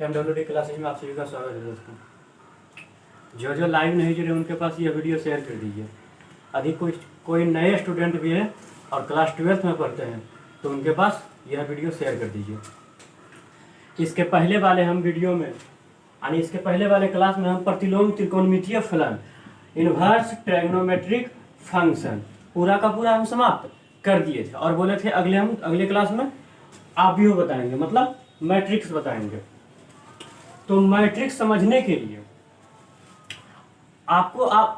MWD classes में आप सभी का स्वागत है दोस्तों। जो लाइव नहीं जुड़े उनके पास यह वीडियो शेयर कर दीजिए। अधिक कोई नए स्टूडेंट भी हैं और क्लास 12th में पढ़ते हैं तो उनके पास यह वीडियो शेयर कर दीजिए। इसके पहले वाले हम वीडियो में यानी इसके पहले वाले क्लास में हम प्रतिलोम त्रिकोणमितीय फलन इन्वर्स ट्रायगोनोमेट्रिक फंक्शन पूरा का पूरा हम समाप्त कर दिए थे और बोले थे अगले क्लास में आव्यूह बताएंगे, मतलब मैट्रिक्स बताएंगे। तो मैट्रिक्स समझने के लिए आप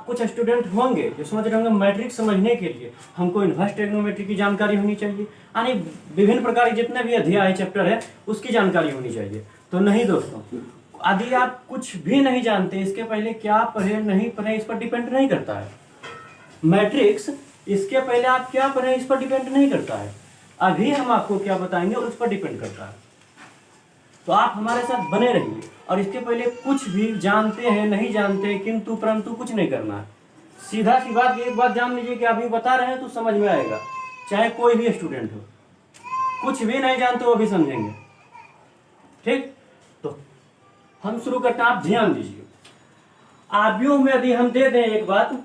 कुछ स्टूडेंट होंगे जो समझ रहे होंगे मैट्रिक्स समझने के लिए हमको इन्वर्स ट्रायगोनोमेट्री की जानकारी होनी चाहिए, यानी विभिन्न प्रकार के जितने भी अध्याय चैप्टर है उसकी जानकारी होनी चाहिए। तो नहीं दोस्तों, यदि आप कुछ भी नहीं जानते, इसके पहले क्या पढ़े नहीं पढ़े इस पर डिपेंड नहीं करता है। मैट्रिक्स इसके पहले आप क्या पढ़े इस पर डिपेंड नहीं करता है, अभी हम आपको क्या बताएंगे उस पर डिपेंड करता है। तो आप हमारे साथ बने रहिए और इसके पहले कुछ भी जानते हैं नहीं जानते किंतु परंतु कुछ नहीं करना है। सीधा सी बात, एक बात जान लीजिए कि अभी बता रहे हैं तो समझ में आएगा, चाहे कोई भी स्टूडेंट हो। कुछ भी नहीं जानते वो भी समझेंगे, ठीक। तो हम शुरू करते हैं, आप ध्यान दीजिए। आव्यूह में यदि हम दे दें एक बात,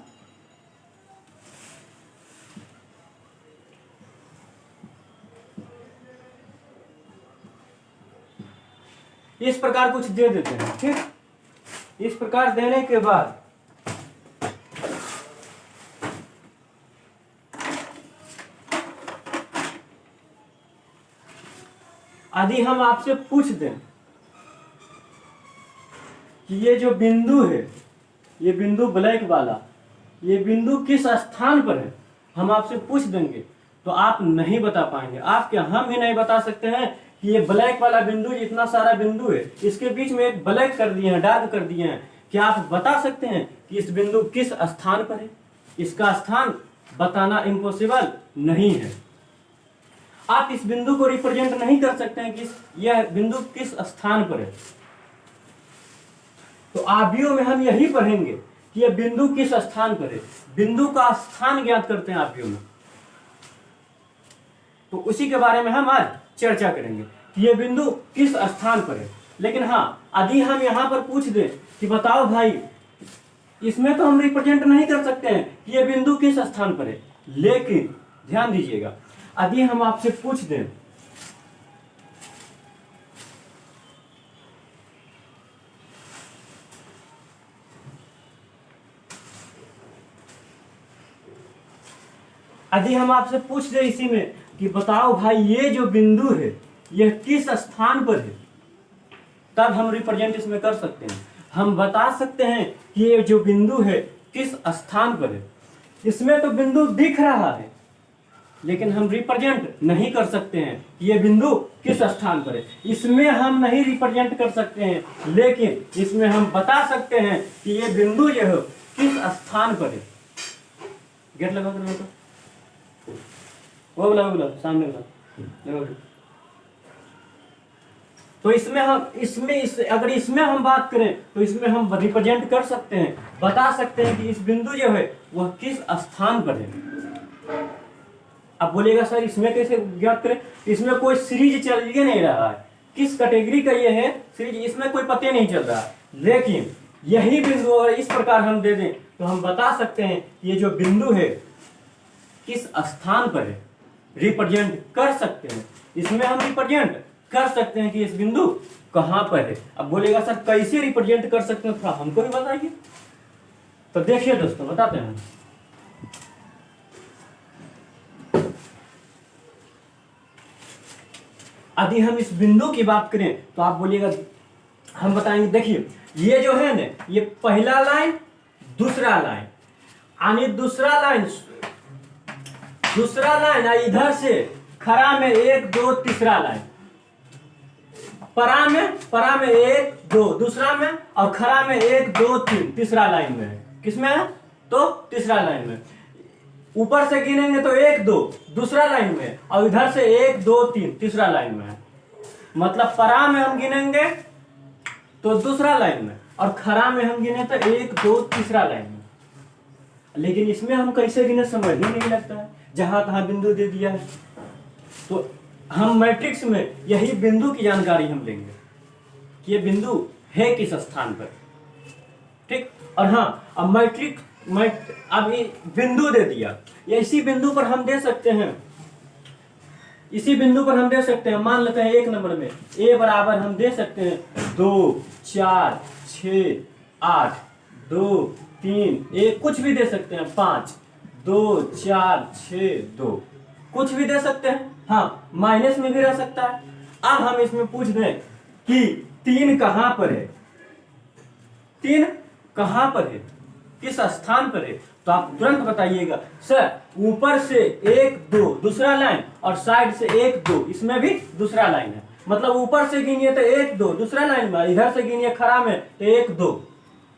इस प्रकार कुछ दे देते हैं, ठीक। इस प्रकार देने के बाद यदि हम आपसे पूछ दें कि ये जो बिंदु है, ये बिंदु ब्लैक वाला, ये बिंदु किस स्थान पर है, हम आपसे पूछ देंगे तो आप नहीं बता पाएंगे। आप क्या, हम ही नहीं बता सकते हैं कि ये ब्लैक वाला बिंदु, जितना सारा बिंदु है इसके बीच में एक ब्लैक कर दिए हैं, डार्क कर दिए हैं। क्या आप बता सकते हैं कि इस बिंदु किस स्थान पर है? इसका स्थान बताना इम्पॉसिबल नहीं है। आप इस बिंदु को रिप्रेजेंट नहीं कर सकते हैं कि यह बिंदु किस स्थान पर है। तो आव्यूह में हम यही पढ़ेंगे कि यह बिंदु किस स्थान पर है। बिंदु का स्थान ज्ञात करते हैं आव्यूह में, तो उसी के बारे में हम आज चर्चा करेंगे कि यह बिंदु किस स्थान पर है। लेकिन हाँ, यदि हम यहां पर पूछ दें कि बताओ भाई, इसमें तो हम रिप्रेजेंट नहीं कर सकते हैं कि यह बिंदु किस स्थान पर है। लेकिन ध्यान दीजिएगा, यदि हम आपसे पूछ दें इसी में कि बताओ भाई ये जो बिंदु है यह किस स्थान पर है, तब हम रिप्रेजेंट इसमें कर सकते हैं। हम बता सकते हैं कि ये जो बिंदु है किस स्थान पर है। इसमें तो बिंदु दिख रहा है लेकिन हम रिप्रेजेंट नहीं कर सकते हैं कि ये बिंदु किस स्थान पर है। इसमें हम नहीं रिप्रेजेंट कर सकते हैं, लेकिन इसमें हम बता सकते हैं कि ये बिंदु जो है किस स्थान पर है। गेट लगा कर तो वो बोला सामने लगा। तो अगर इसमें हम बात करें तो इसमें हम रिप्रेजेंट कर सकते हैं, बता सकते हैं कि इस बिंदु जो है वह किस स्थान पर है। अब बोलेगा सर इसमें कैसे ज्ञात करें, इसमें कोई सीरीज चल ही नहीं रहा है, किस कैटेगरी का ये है सीरीज, इसमें कोई पता नहीं चल रहा है। लेकिन यही बिंदु अगर इस प्रकार हम दे दें तो हम बता सकते हैं ये जो बिंदु है किस स्थान पर है, रिप्रेजेंट कर सकते हैं। इसमें हम रिप्रेजेंट कर सकते हैं कि इस बिंदु कहां पर है। अब बोलेगा सर कैसे रिप्रेजेंट कर सकते हैं, थोड़ा हमको भी बताइए। तो देखिए दोस्तों, बताते हैं। यदि हम इस बिंदु की बात करें तो आप बोलिएगा, हम बताएंगे देखिए ये जो है ना, ये पहला लाइन दूसरा लाइन, यानी दूसरा लाइन इधर से खरा में 1 2 तीसरा लाइन, परा में 1 2 दूसरा में, और खरा में 1 2 3 तीसरा लाइन में है। किसमें है? तो तीसरा लाइन में। ऊपर से गिनेंगे तो 1 2 दूसरा लाइन में, और इधर से 1 2 3 तीसरा लाइन में है। मतलब परा में हम गिनेंगे तो दूसरा लाइन में, और खरा में हम गिने तो 1 2 तीसरा लाइन में। लेकिन इसमें हम कैसे गिने समझ ही नहीं लगता है, जहां तहां बिंदु दे दिया है। तो हम मैट्रिक्स में यही बिंदु की जानकारी हम लेंगे। कि ये बिंदु है किस स्थान पर। ठीक, और हाँ, अब अब ये बिंदु दे दिया, या इसी बिंदु पर हम दे सकते हैं, इसी बिंदु पर हम दे सकते हैं, मान लेते हैं 1 नंबर में a बराबर हम दे सकते हैं 2 4 6 8 2 3 1, कुछ भी दे सकते हैं 5 2 4 6 2, कुछ भी दे सकते हैं। हाँ, माइनस में भी रह सकता है। अब हम इसमें पूछ दें कि 3 कहां पर है, 3 कहां पर है, किस स्थान पर है, तो आप तुरंत बताइएगा सर ऊपर से 1 2 दूसरा लाइन और साइड से 1 2, इसमें भी दूसरा लाइन है, मतलब ऊपर से गिनिए तो 1 2 दूसरा लाइन में, इधर से गिनिए खड़ा में तो 1 2,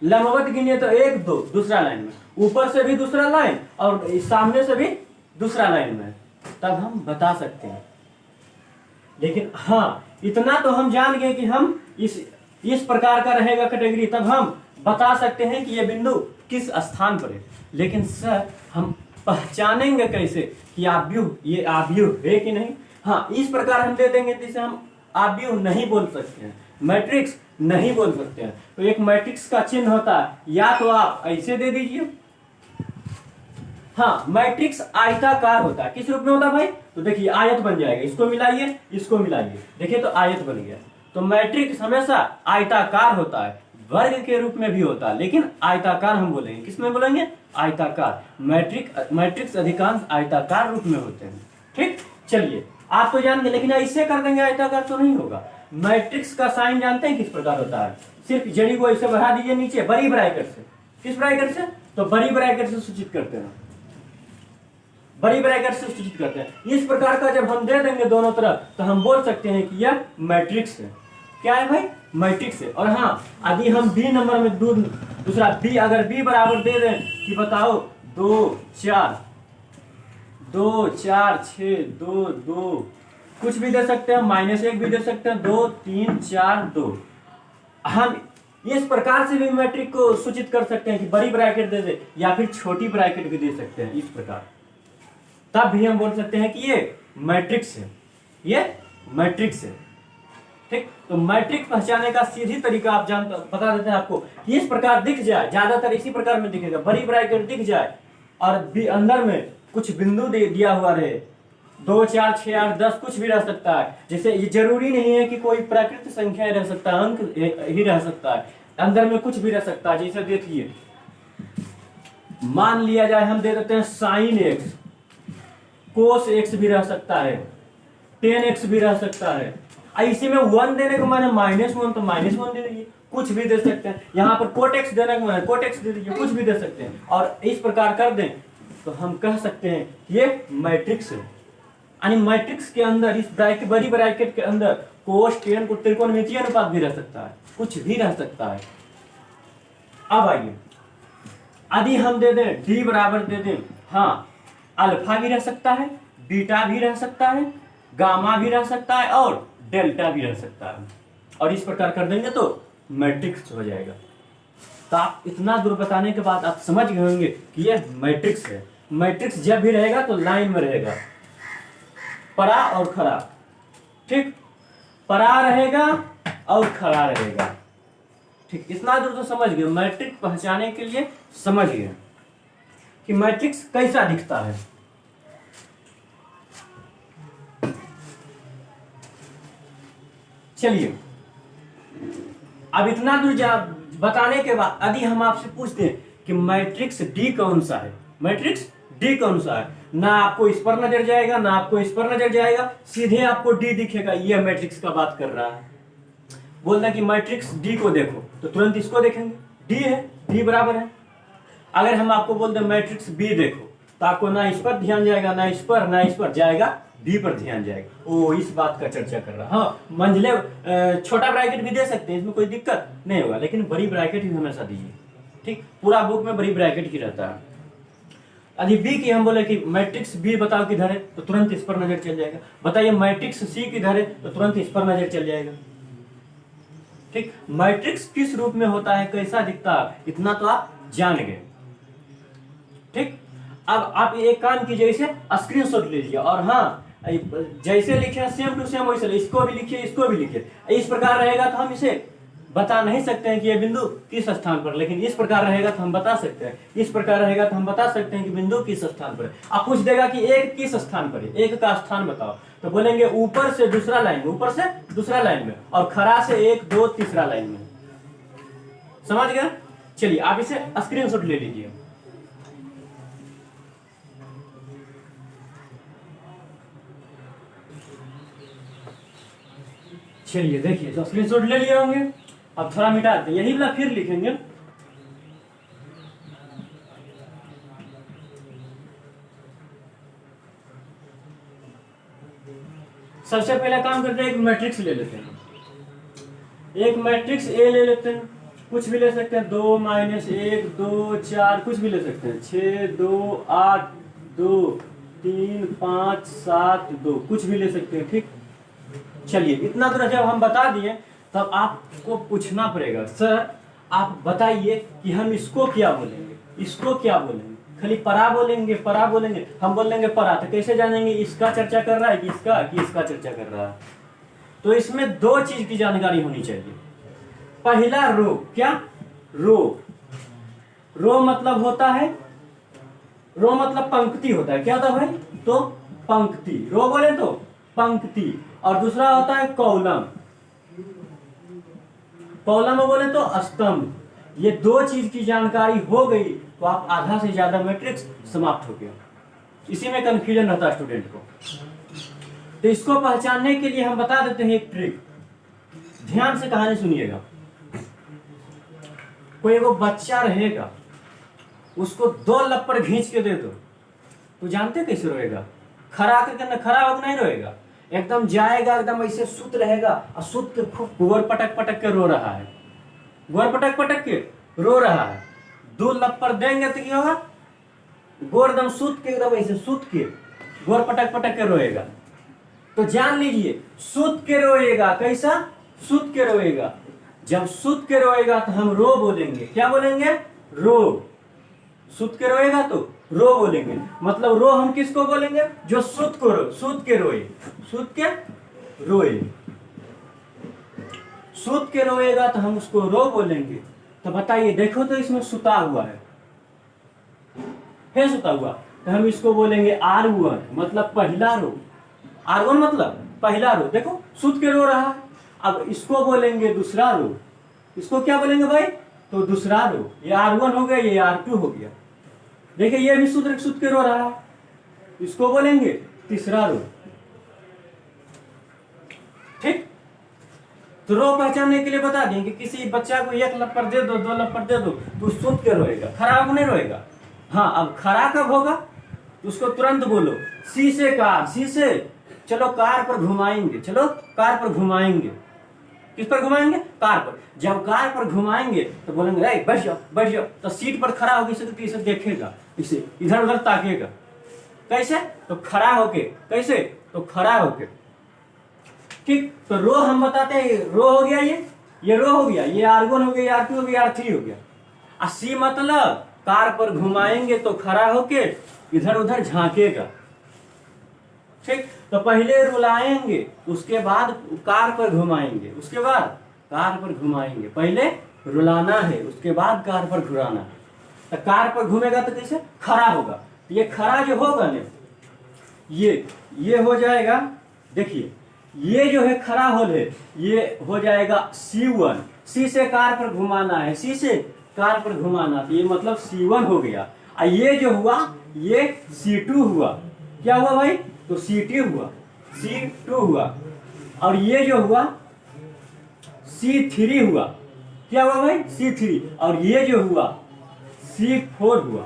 लंबवत गिनिए तो 1 2 दूसरा लाइन में, ऊपर से भी दूसरा लाइन और सामने से भी दूसरा लाइन में, तब हम बता सकते हैं। लेकिन हाँ, इतना तो हम जान गए कि हम इस प्रकार का रहेगा कैटेगरी, तब हम बता सकते हैं कि यह बिंदु किस स्थान पर है। लेकिन सर हम पहचानेंगे कैसे कि आव्यूह, ये आव्यूह है कि नहीं। हाँ, इस प्रकार हम दे देंगे जिसे हम आव्यूह नहीं बोल सकते हैं, मैट्रिक्स नहीं बोल सकते हैं। तो एक मैट्रिक्स का चिन्ह होता है, या तो आप ऐसे दे दीजिए, हाँ, मैट्रिक्स आयताकार होता है। किस रूप में होता है भाई, तो देखिए आयत बन जाएगा, इसको मिलाइए इसको मिलाइए, देखिए तो आयत बन गया। तो मैट्रिक्स हमेशा आयताकार होता है, वर्ग के रूप में भी होता है, लेकिन आयताकार हम बोलेंगे। किस में बोलेंगे, आयताकार। मैट्रिक्स अधिकांश आयताकार रूप में होते हैं। ठीक, चलिए आप तो जान गए, लेकिन ऐसे कर देंगे आयताकार तो नहीं होगा। मैट्रिक्स का साइन जानते हैं किस प्रकार होता है, सिर्फ जड़ी को ऐसे बढ़ा दीजिए नीचे बड़ी ब्रैकेट से। किस ब्रैकेट से, तो बड़ी ब्रैकेट से सूचित करते हैं, बड़ी ब्रैकेट से सूचित करते हैं। इस प्रकार का जब हम दे देंगे दोनों तरफ, तो हम बोल सकते हैं कि यह मैट्रिक्स है। क्या है भाई, मैट्रिक्स है। और हाँ, यदि हम बी नंबर में दूसरा बी, अगर बी बराबर दे दें कि बताओ 2 4 6 2 2, कुछ भी दे सकते हैं, -1 भी दे सकते हैं, 2 3 4 2, हम इस प्रकार से भी मैट्रिक को सूचित कर सकते हैं कि बड़ी ब्रैकेट दे दे या फिर छोटी ब्रैकेट भी दे सकते हैं इस प्रकार, तब भी हम बोल सकते हैं कि ये मैट्रिक्स है, ये मैट्रिक्स है। ठीक, तो मैट्रिक्स पहचानने का सीधी तरीका आप बता देते हैं आपको कि इस प्रकार दिख जाए, ज्यादातर इसी प्रकार में दिखेगा, बड़ी ब्रैकेट दिख जाए और अंदर में कुछ बिंदु दिया हुआ रहे, 2 4 6 8 10, कुछ भी रह सकता है। जैसे ये जरूरी नहीं है कि कोई प्राकृत संख्या रह सकता है, अंक ही रह सकता है, अंदर में कुछ भी रह सकता है। जैसे देखिए, मान लिया जाए हम दे देते हैं sin x, cos x भी रह सकता है, tan x भी रह सकता है। इसी में 1 देने को मैंने -1, तो -1 दे दीजिए, कुछ भी दे सकते हैं। यहाँ पर कोट एक्स देने को मैंने कोट एक्स दे दीजिए, कुछ भी दे सकते हैं। और इस प्रकार कर दें तो हम कह सकते हैं ये मैट्रिक्स है। यानी मैट्रिक्स के अंदर, इस ब्रैकेट, बड़ी ब्रैकेट के अंदर कोस tan को त्रिकोणमितीय अनुपात भी रह सकता है, कुछ भी रह सकता है। अब आइए, यदि हम दे दें d बराबर दे दें, हाँ, अल्फा भी रह सकता है, बीटा भी रह सकता है, गामा भी रह सकता है और डेल्टा भी रह सकता है, और इस प्रकार कर देंगे तो मैट्रिक्स हो जाएगा। तो आप इतना दूर बताने के बाद आप समझ गए होंगे कि यह मैट्रिक्स है। मैट्रिक्स जब भी रहेगा तो लाइन में रहेगा, परा और खड़ा। ठीक, परा रहेगा और खड़ा रहेगा। ठीक, इतना दूर तो समझ गए। मैट्रिक्स पहचाने के लिए समझ गए कि मैट्रिक्स कैसा दिखता है। चलिए, अब इतना दूर बताने के बाद यदि हम आपसे पूछते हैं कि मैट्रिक्स डी कौन सा है, मैट्रिक्स डी कौन सा है, ना आपको इस पर नजर जाएगा ना आपको इस पर नजर जाएगा, सीधे आपको डी दिखेगा। यह मैट्रिक्स का बात कर रहा है। बोलना कि मैट्रिक्स डी को देखो तो तुरंत इसको देखेंगे, डी है, डी बराबर है। अगर हम आपको बोल दें मैट्रिक्स बी देखो तो आपको ना इस पर ध्यान जाएगा, ना इस पर जाएगा, बी पर ध्यान जाएगा। ओ, इस बात का चर्चा कर रहा। हाँ, मंझले छोटा ब्रैकेट भी दे सकते हैं, इसमें कोई दिक्कत नहीं होगा, लेकिन बड़ी ब्रैकेट ही हमेशा दीजिए। ठीक, पूरा बुक में बड़ी ब्रैकेट ही रहता है। यदि बी की हम बोले कि मैट्रिक्स बी बताओ किधर है, तो तुरंत इस पर नजर चल जाएगा। बताइए मैट्रिक्स सी किधर है, तो तुरंत इस पर नजर चल जाएगा। ठीक, मैट्रिक्स किस रूप में होता है, कैसा दिखता है, इतना तो आप जान गए। ठीक, अब आप एक काम कीजिए, इसे स्क्रीनशॉट लीजिए और हाँ, जैसे लिखे सेम टू सेम वैसे इसको भी लिखिए, इसको भी लिखिए। इस प्रकार रहेगा तो हम इसे बता नहीं सकते हैं कि ये बिंदु किस स्थान पर, लेकिन इस प्रकार रहेगा तो हम बता सकते हैं, इस प्रकार रहेगा तो हम बता सकते हैं कि बिंदु किस स्थान पर है। अब पूछ देगा कि एक किस स्थान पर है, एक का स्थान बताओ, तो बोलेंगे ऊपर से दूसरा लाइन में, ऊपर से दूसरा लाइन में, और खरा से 1 2 तीसरा लाइन में। समझ गए? चलिए आप इसे स्क्रीनशॉट ले लीजिए। चलिए देखिए, तो स्क्रीनशॉट ले लिए होंगे। अब थोड़ा मिटा देते, यही वाला फिर लिखेंगे। सबसे पहला काम करते हैं, एक मैट्रिक्स ले लेते हैं, एक मैट्रिक्स ए ले लेते हैं, कुछ भी ले सकते हैं, 2 -1 2 4 कुछ भी ले सकते हैं, 6 2 8 2 3 5 7 2 कुछ भी ले सकते हैं। ठीक, चलिए इतना तो जब हम बता दिए तब आपको पूछना पड़ेगा, सर आप बताइए कि हम इसको क्या बोलेंगे, इसको क्या बोलेंगे। खाली परा बोलेंगे, परा बोलेंगे, हम बोलेंगे परा, तो कैसे जानेंगे इसका चर्चा कर रहा है कि इसका चर्चा कर रहा है। तो इसमें दो चीज की जानकारी होनी चाहिए। पहला रो, क्या रो, रो मतलब होता है, रो मतलब पंक्ति होता है, क्या होता है भाई, तो पंक्ति, रो बोले तो पंक्ति, और दूसरा होता है कॉलम, कॉलम बोले तो स्तंभ। ये दो चीज की जानकारी हो गई तो आप आधा से ज्यादा मैट्रिक्स समाप्त हो गया। इसी में कंफ्यूजन रहता है स्टूडेंट को। तो इसको पहचानने के लिए हम बता देते हैं एक ट्रिक, ध्यान से कहानी सुनिएगा। कोई एगो बच्चा रहेगा, उसको 2 लप्पर खींच के दे दो, तो जानते कैसे रोएगा, खड़ा करके न खड़ा होकर नहीं रोएगा, एकदम जाएगा, एकदम ऐसे सुत रहेगा और सुत के खूब गोर पटक पटक के रो रहा है, गोर पटक पटक के रो रहा है। 2 लप्पर देंगे तो क्या होगा, गोर एकदम सुत के, एकदम ऐसे सुत के गोर पटक पटक के रोएगा। तो जान लीजिए सुत के रोएगा, कैसा, सुत के रोएगा। जब सुत के रोएगा तो हम रो बोलेंगे, क्या बोलेंगे, रो। सुत के रोएगा तो रो बोलेंगे, मतलब रो हम किसको बोलेंगे, जो सुत को रो, सुत के रोए, सुत के रोए। सुत के रोएगा तो हम उसको रो बोलेंगे। तो बताइए, देखो तो इसमें सुता हुआ है सुता हुआ, तो हम इसको बोलेंगे R1, मतलब पहला रो। R1 मतलब पहला रो, देखो सुत के रो रहा है। अब इसको बोलेंगे दूसरा रो, इसको क्या बोलेंगे भाई, तो दूसरा रो। ये R1 हो गया, ये R2 हो गया। देखिए ये भी सुत के रो रहा है, इसको बोलेंगे तीसरा रो। ठीक, तो रो पहचानने के लिए बता दें कि किसी बच्चा को 1 लप्पर दे दो, 2 लप्पर दे दो, तो सुत के रोएगा, खराब नहीं रोएगा। हाँ, अब खरा कब होगा, उसको तुरंत बोलो, सी से कार, सी से चलो कार पर घुमाएंगे, चलो कार पर घुमाएंगे। किस पर घुमाएंगे, कार पर। जब कार पर घुमाएंगे तो बोलेंगे बैठ जाओ बैठ जाओ, तो सीट पर खड़ा होकर इसे देखेगा, इसे इधर उधर ताकेगा, कैसे, तो खड़ा होके, कैसे, तो खड़ा होके। ठीक, तो रो हम बताते हैं, रो हो गया, ये रो हो गया, ये R1 हो गया, R2 हो गया, R3 हो गया। और सी मतलब कार पर घुमाएंगे तो खड़ा होके इधर उधर झांकेगा। ठीक, तो पहले रुलाएंगे, उसके बाद कार पर घुमाएंगे, उसके बाद कार पर घुमाएंगे। पहले रुलाना है, उसके बाद कार पर घुराना है। तो कार पर घूमेगा तो कैसे, खड़ा होगा। ये खड़ा जो होगा ना, ये हो जाएगा, देखिए ये जो है खड़ा होल है, ये हो जाएगा C1। सी से कार पर घुमाना है, सी से कार पर घुमाना, तो ये मतलब C1 हो गया। और ये जो हुआ ये C2 हुआ, क्या हुआ भाई, तो C2 हुआ, C2 हुआ। और ये जो हुआ C3 हुआ, क्या हुआ भाई, C3। और ये जो हुआ C4 हुआ,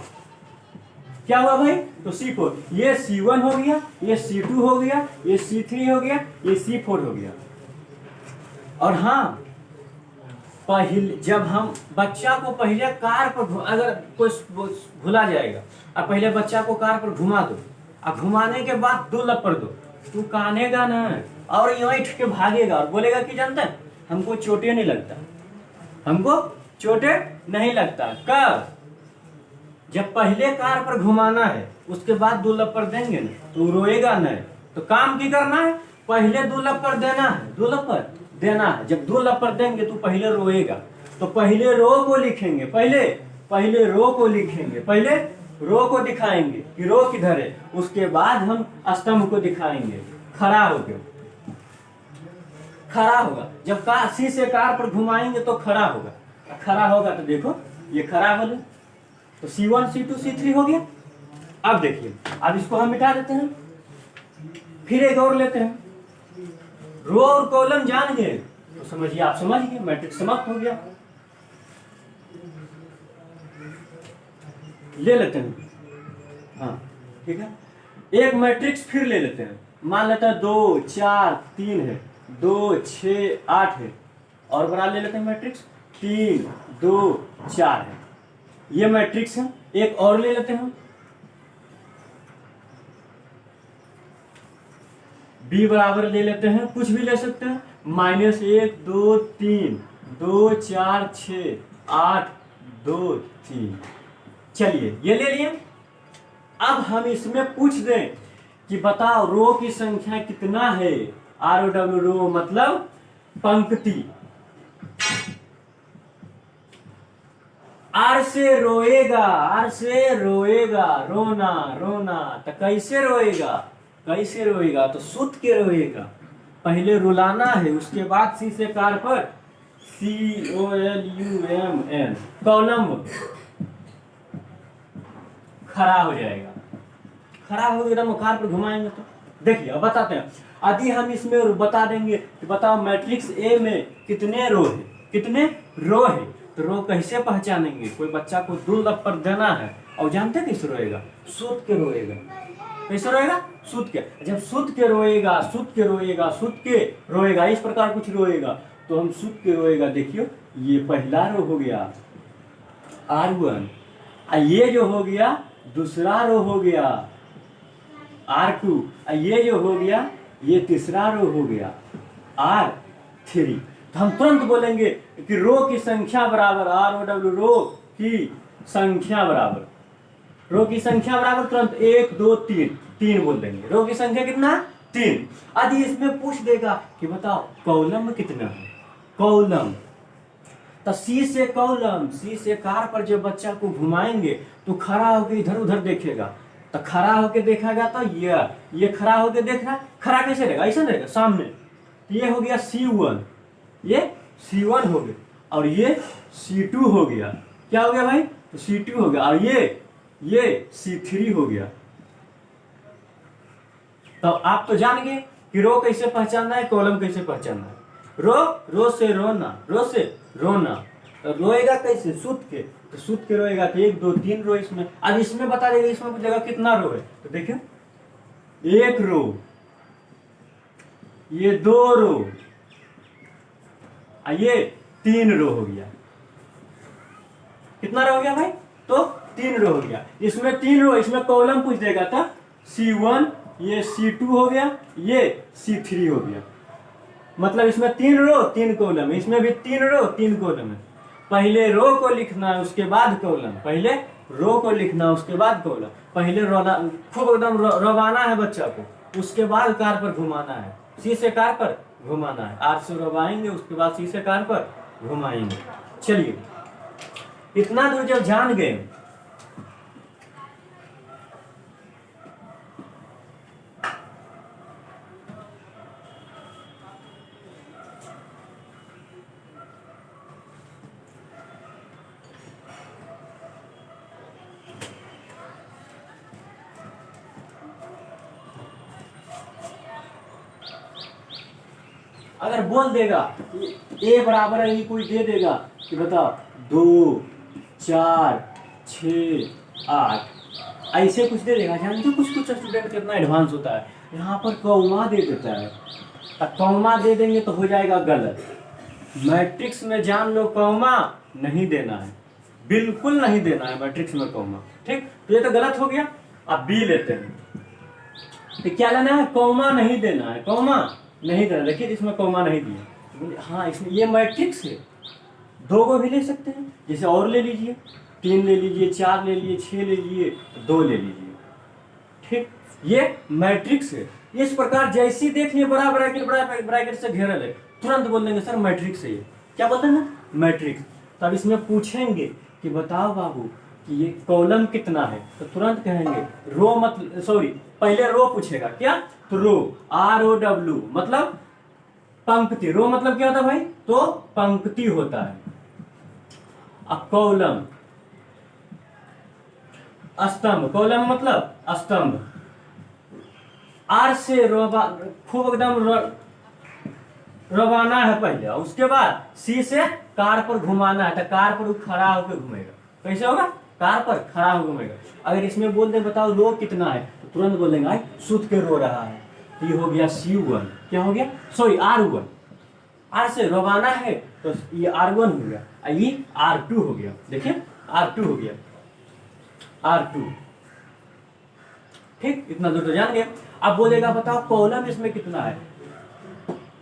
क्या हुआ भाई, तो C4। ये C1 हो गया, ये C2 हो गया, ये C3 हो गया, ये C4 हो गया। और हाँ, जब हम बच्चा को पहले कार पर, अगर कोई भुला जाएगा और पहले बच्चा को कार पर घुमा दो, और घुमाने के बाद 2 लप्पर दो, तू कानेगा ना और ऐंठ के भागेगा और बोलेगा कि जानता है हमको चोटें नहीं लगता, हमको चोटें नहीं लगता। कब, जब पहले कार पर घुमाना है, उसके बाद 2 लप्पर देंगे ना, तो रोएगा नहीं। तो काम की करना है, पहले दो लपर देना है, दो लपर देना है। जब दो लपर देंगे तो पहले रोएगा, तो पहले रो को लिखेंगे, पहले रो को लिखेंगे, पहले रो को दिखाएंगे कि रो किधर है, उसके बाद हम स्तंभ को दिखाएंगे। खड़ा होकर, खड़ा होगा जब कार सी से कार पर घुमाएंगे तो खड़ा होगा, खड़ा होगा तो देखो ये खड़ा हो गया, तो C1 C2 C3 हो गया। अब देखिए, अब इसको हम मिटा देते हैं, फिर एक और लेते हैं। रो और कॉलम जान गए तो समझिए, आप समझ गए, मैट्रिक्स समाप्त हो गया। ले लेते हैं, हाँ ठीक है। एक मैट्रिक्स फिर ले लेते हैं, मान लेते हैं 2 4 3 है, 2 6 8 है, और बना ले लेते हैं मैट्रिक्स 3 2 4 है, ये मैट्रिक्स है। एक और ले लेते हैं, B बराबर ले लेते हैं, कुछ भी ले सकते हैं, -1 2 3 2 4 6 8 2 3। चलिए ये ले लिए। अब हम इसमें पूछ दें कि बताओ रो की संख्या कितना है। ROW रो मतलब पंक्ति। R से रोएगा, R से रोएगा, रोना रोना, तो कैसे रोएगा, कैसे रोएगा, तो सुत के रोएगा। पहले रुलाना है, उसके बाद सी से कार पर COLUMN कॉलम खड़ा हो जाएगा, खड़ा हो एकदम कार पर घुमाएंगे तो देखिए। अब बताते हैं, यदि हम इसमें बता देंगे कि बताओ मैट्रिक्स ए में कितने रो है, कितने रो है, तो रो कैसे पहचानेंगे। कोई बच्चा को दो लफ्ज देना है और जानते कैसे रोएगा, सूत के रोएगा। कैसे रोएगा, सूत के। जब सूत के रोएगा, सूत के रोएगा, सूत के रोएगा, इस प्रकार कुछ रोएगा तो हम सूत के रोएगा। देखियो ये पहला रो हो गया R1, ये जो हो गया दूसरा रो हो गया R2, ये जो हो गया ये तीसरा रो हो गया R3। तो हम तुरंत बोलेंगे कि रो की संख्या बराबर ROW रो की संख्या बराबर, रो की संख्या बराबर तुरंत 1 2 3 3 बोल देंगे। रो की संख्या कितना, 3। यदि इसमें पूछ देगा कि बताओ कॉलम कितना है, कॉलम, तो सी से कॉलम, सी से कार पर जब बच्चा को घुमाएंगे तो खड़ा होकर इधर उधर देखेगा, तो खड़ा होकर देखेगा तो ये खड़ा होकर देख रहा है, खड़ा कैसे रहेगा, ऐसा रहेगा सामने। ये हो गया C1, ये C1 हो गया, और ये C2 हो गया। क्या हो गया भाई, तो C2 हो गया, और ये C3 हो गया। तो आप तो जान गए कि रो कैसे पहचानना है, कॉलम कैसे पहचानना है। रो से रोना, रो से रोना, तो रोएगा कैसे, सूत के, तो सूत के रोएगा तो 1 2 3 रो इसमें। अब इसमें बता देगा, इसमें पूछेगा कितना रो है, तो देखियो 1 रो, ये 2 रो, ये 3 रो हो गया। कितना रो हो गया भाई, तो 3 रो हो गया। इसमें 3 रो, इसमें कॉलम पूछ देगा था C1, ये C2 हो गया, ये C3 हो गया। मतलब इसमें 3 रो 3 कॉलम, इसमें भी 3 रो 3 कॉलम है। पहले रो को लिखना है उसके बाद कॉलम, पहले रो को लिखना उसके बाद कॉलम। पहले रोना, खूब एकदम रवाना है बच्चा को, उसके बाद कार पर घुमाना है, सी से कार पर घुमाना है। R से रवाएंगे, उसके बाद सी से कार पर घुमाएंगे। चलिए इतना दूर जब जान गए, अगर बोल देगा A बराबर है, कोई दे देगा कि बताओ 2 4 6 8, ऐसे कुछ दे देगा। जानते हो कुछ स्टूडेंट कितना एडवांस होता है, यहाँ पर कौमा दे देता है। अब कौमा दे देंगे तो हो जाएगा गलत। मैट्रिक्स में जान लो कौमा नहीं देना है, बिल्कुल नहीं देना है मैट्रिक्स में कौमा, ठीक। तो ये तो गलत हो गया। अब B लेते हैं, तो क्या लेना है, कौमा नहीं देना है, कौमा नहीं देना। देखिए इसमें कौमा नहीं दिया, हाँ इसमें ये मैट्रिक्स है, 2 को भी ले सकते हैं, जैसे और ले लीजिए, 3 ले लीजिए, 4 ले लीजिए, 6 ले लीजिए, 2 ले लीजिए, ठीक। ये मैट्रिक्स है, इस प्रकार जैसी देखिए बड़ा ब्रैकेट से घेरल है, तुरंत बोल देंगे सर मैट्रिक्स है ये। क्या बोलते हैं ना, मैट्रिक्स। तब इसमें पूछेंगे कि बताओ बाबू कि ये कॉलम कितना है, तो तुरंत कहेंगे रो मतलब सॉरी पहले रो पूछेगा, क्या, तो रो ROW मतलब पंक्ति। रो मतलब क्या होता है भाई, तो पंक्ति होता है। अब कॉलम, स्तंभ, कॉलम मतलब स्तंभ। आर से खूब एकदम रवाना है पहले, उसके बाद सी से कार पर घुमाना है, तो कार पर खड़ा होकर घूमेगा। कैसे होगा, कार पर खड़ा होकर घूमेगा। अगर इसमें बोल दे बताओ रो कितना है, तो तुरंत बोल देंगे सुत के रो रहा है। तो ये हो गया C1, क्या हो गया, सॉरी R1। आर से रवाना है तो ये R1 हो गया, ये R2 हो गया। देखिए R2 हो गया, R2। ठीक, इतना दूर तो जान गए। अब बोलेगा बताओ कॉलम इसमें कितना है,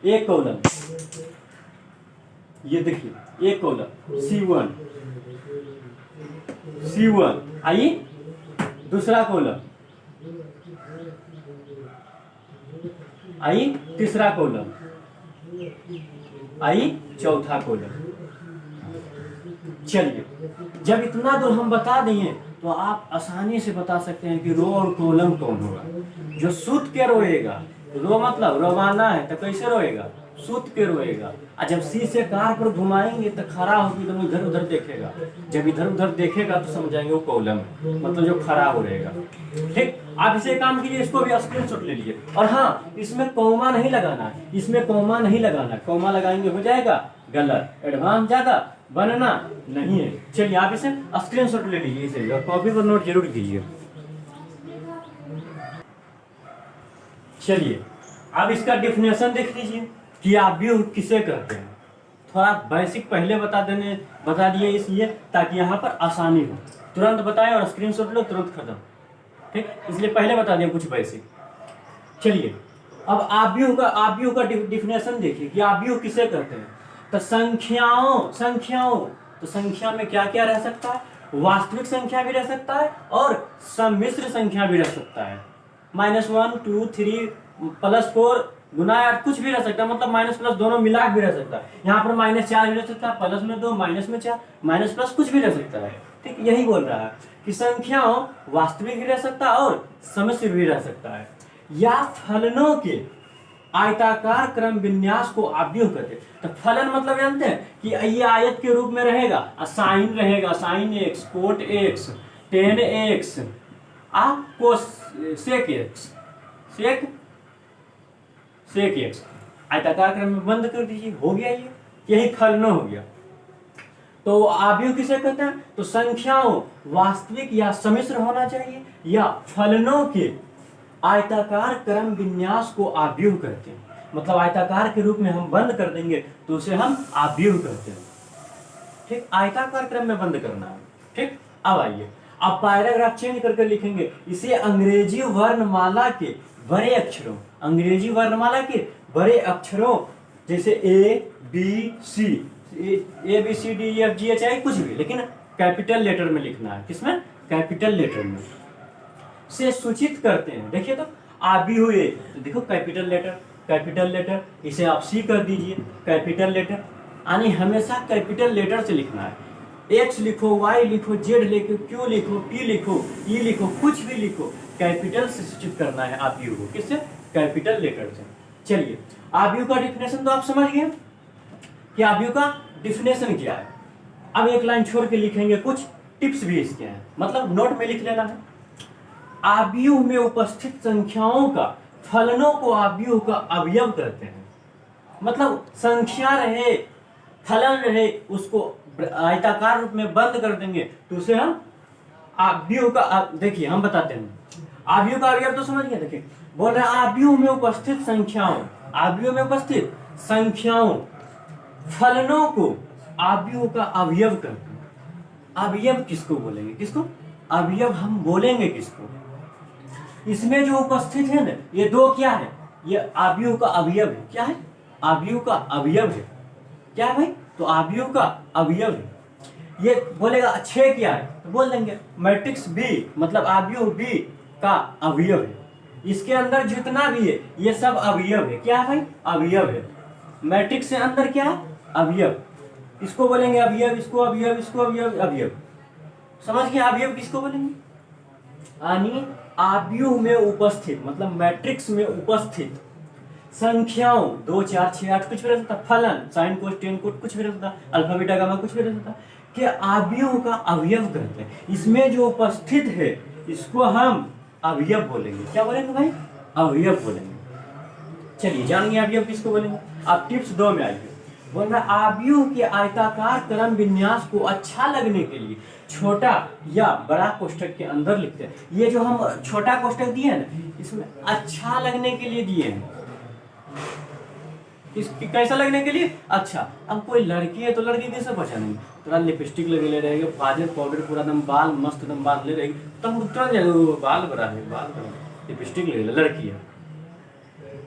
एक कॉलम, ये देखिए एक कॉलम C1 आई, दूसरा कॉलम आई, तीसरा कॉलम आई, चौथा कॉलम। चलिए जब इतना दूर हम बता दिए तो आप आसानी से बता सकते हैं कि रो और कॉलम कौन होगा। जो सूत के रोएगा, रो मतलब रवाना है तो कैसे रोएगा, सूत के रोएगा। और जब सी से कार पर घुमाएंगे तो खड़ा होकर एकदम इधर उधर देखेगा। जब इधर उधर देखेगा तो समझाएंगे वो कॉलम है, मतलब जो खड़ा हो रहेगा। ठीक, आप इसे काम कीजिए, इसको भी स्क्रीनशॉट ले लीजिए। और हाँ, इसमें कॉमा नहीं लगाना है, इसमें कॉमा नहीं लगाना, कॉमा लगाएंगे हो जाएगा गलत, एडवांस ज्यादा बनना नहीं है। चलिए आप इसे स्क्रीनशॉट ले लीजिए इसे, और कॉपी पर नोट जरूर कीजिए। चलिए अब इसका डिफिनेशन देख लीजिए कि आव्यूह किसे कहते हैं। थोड़ा बेसिक पहले बता दिए इसलिए ताकि यहाँ पर आसानी हो, तुरंत बताएं और स्क्रीनशॉट लो तुरंत खत्म। ठीक, इसलिए पहले बता दिए कुछ बेसिक। चलिए अब आव्यूह का डिफिनेशन देखिए कि आव्यूह किसे कहते हैं। तो संख्याओं तो संख्या में क्या क्या रह सकता है, वास्तविक संख्या भी रह सकता है और सम्मिश्र संख्या भी रह सकता है। -1 2 3 +4 गुना 8 कुछ भी रह सकता है, मतलब माइनस प्लस दोनों मिला भी रह सकता है। यहाँ पर -4 भी रह सकता है, प्लस में 2 माइनस में 4 माइनस प्लस कुछ भी रह सकता है। ठीक, यही बोल रहा है कि संख्याओं वास्तविक भी रह सकता है और सम्मिश्र भी रह सकता है। या फलनों के आयताकार क्रम विन्यास को आव्यूह कहते हैं। तो फलन मतलब जानते हैं कि ये आयत के रूप में रहेगा, साइन रहेगा, sin x, cot x, tan x, sec x, sec x, आयताकार क्रम में बंद कर दीजिए, हो गया ये, यही फलन हो गया। तो आव्यूह किसे कहते हैं, तो संख्याओं वास्तविक या सम्मिश्र होना चाहिए, या फलनों के आयताकार क्रम विन्यास को आव्यूह कहते हैं। मतलब आयताकार के रूप में हम बंद कर देंगे तो उसे हम आव्यूह कहते हैं। ठीक, आयताकार क्रम में बंद करना है। ठीक, अब आइए, अब पैराग्राफ चेंज करके लिखेंगे इसे अंग्रेजी वर्णमाला के बड़े अक्षरों, अंग्रेजी वर्णमाला के बड़े अक्षरों जैसे A B C D E F G H I कुछ भी, लेकिन कैपिटल लेटर में लिखना है। किसमें, कैपिटल लेटर में से सूचित करते हैं। देखिए तो आव्यूह हुए, तो देखो कैपिटल लेटर, इसे आप C कर दीजिए कैपिटल लेटर, यानी हमेशा कैपिटल लेटर से लिखना है। X लिखो, Y लिखो, Z लिखो, Q लिखो, P लिखो, E लिखो, कुछ भी लिखो, कैपिटल से सूचित करना है आव्यूह को। किससे, कैपिटल लेटर से। चलिए आव्यूह का डिफिनेशन तो आप समझ गए कि आव्यूह का डिफिनेशन क्या है। अब एक लाइन छोड़ के लिखेंगे, कुछ टिप्स भी इसके हैं, मतलब नोट में लिख लेना है। आव्यूह में उपस्थित संख्याओं का फलनों को आव्यूह का अवयव कहते हैं। मतलब संख्या रहे, फलन रहे, उसको आयताकार रूप में बंद कर देंगे तो उसे हम आव्यूह का, देखिए हम बताते हैं आव्यूह का अवयव तो समझ गए। देखिए बोल रहे हैं आव्यूह में उपस्थित संख्याओं, आव्यूह में उपस्थित संख्याओं फलनों को आव्यूह का अवयव कहते हैं। अवयव किसको बोलेंगे, किसको अवयव हम बोलेंगे किसको, इसमें जो उपस्थित है ना, ये दो क्या है, ये आव्यूह का अवयव है। क्या है, आव्यूह का अवयव है। क्या है भाई, तो आव्यूह का अवयव है। ये बोलेगा 6 क्या है, तो बोल देंगे मैट्रिक्स B, मतलब आव्यूह B का अवयव है। इसके अंदर जितना भी है ये सब अवयव है। क्या है भाई? अवयव है। मैट्रिक्स के अंदर क्या है? अवयव। इसको बोलेंगे अवयव, इसको अवयव, इसको अवयव, अवयव। समझ गए? अवयव किसको बोलेंगे? यानी आव्यूह में उपस्थित, मतलब मैट्रिक्स में उपस्थित संख्याओं 2 4 6 8 कुछ भी रह सकता, फलन साइन कोस टेन कोस कुछ भी रह सकता, अल्फा बीटा गामा कुछ भी रह सकता, कि आव्यूह का अवयव कहते हैं। इसमें जो उपस्थित है इसको हम अवयव बोलेंगे। क्या बोलेंगे भाई? अवयव बोलेंगे। चलिए जानिए अवयव किसको बोलेंगे। आप टिप्स 2 में आइए। बोल रहा आव्यूह के आयताकार क्रम विन्यास को अच्छा लगने के लिए छोटा या बड़ा कोष्ठक के अंदर लिखते हैं। ये जो हम छोटा कोष्ठक दिए हैं ना, इसमें अच्छा लगने के लिए दिए हैं। इसकी कैसा लगने के लिए? अच्छा। अब कोई लड़की है तो लड़की कैसे पहचानेंगे? थोड़ा लिपस्टिक लगे ले रहेगी, काजल पाउडर पूरा एकदम बाल मस्त एकदम बांध ले रहेगी, तो हम तुरंत बाल बड़ा है, बाल बड़ा, लिपस्टिक लगे लड़की है।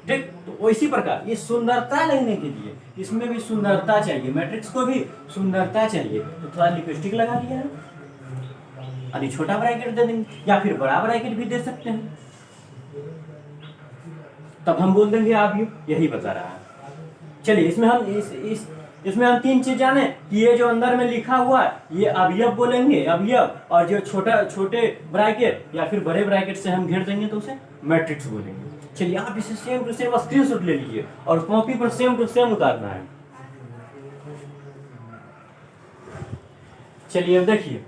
ठीक, तो इसी प्रकार ये सुंदरता लगने के लिए, इसमें भी सुंदरता चाहिए, मैट्रिक्स को भी सुंदरता चाहिए, तो थोड़ा लिपस्टिक लगा लिया है, यानी छोटा ब्रैकेट दे देंगे या फिर बड़ा ब्रैकेट भी दे सकते हैं, तब हम बोल देंगे आप यही बता रहा है। चलिए इसमें हम इसमें हम 3 चीज जाने कि ये जो अंदर में लिखा हुआ है ये अवयव बोलेंगे, अवयव, और जो छोटे ब्रैकेट या फिर बड़े ब्रैकेट से हम घेर देंगे तो उसे मैट्रिक्स बोलेंगे। चलिए आप इसे सेम टू सेम स्क्रीनशॉट ले लीजिए और कॉपी पर सेम टू सेम उतारना है। चलिए अब देखिए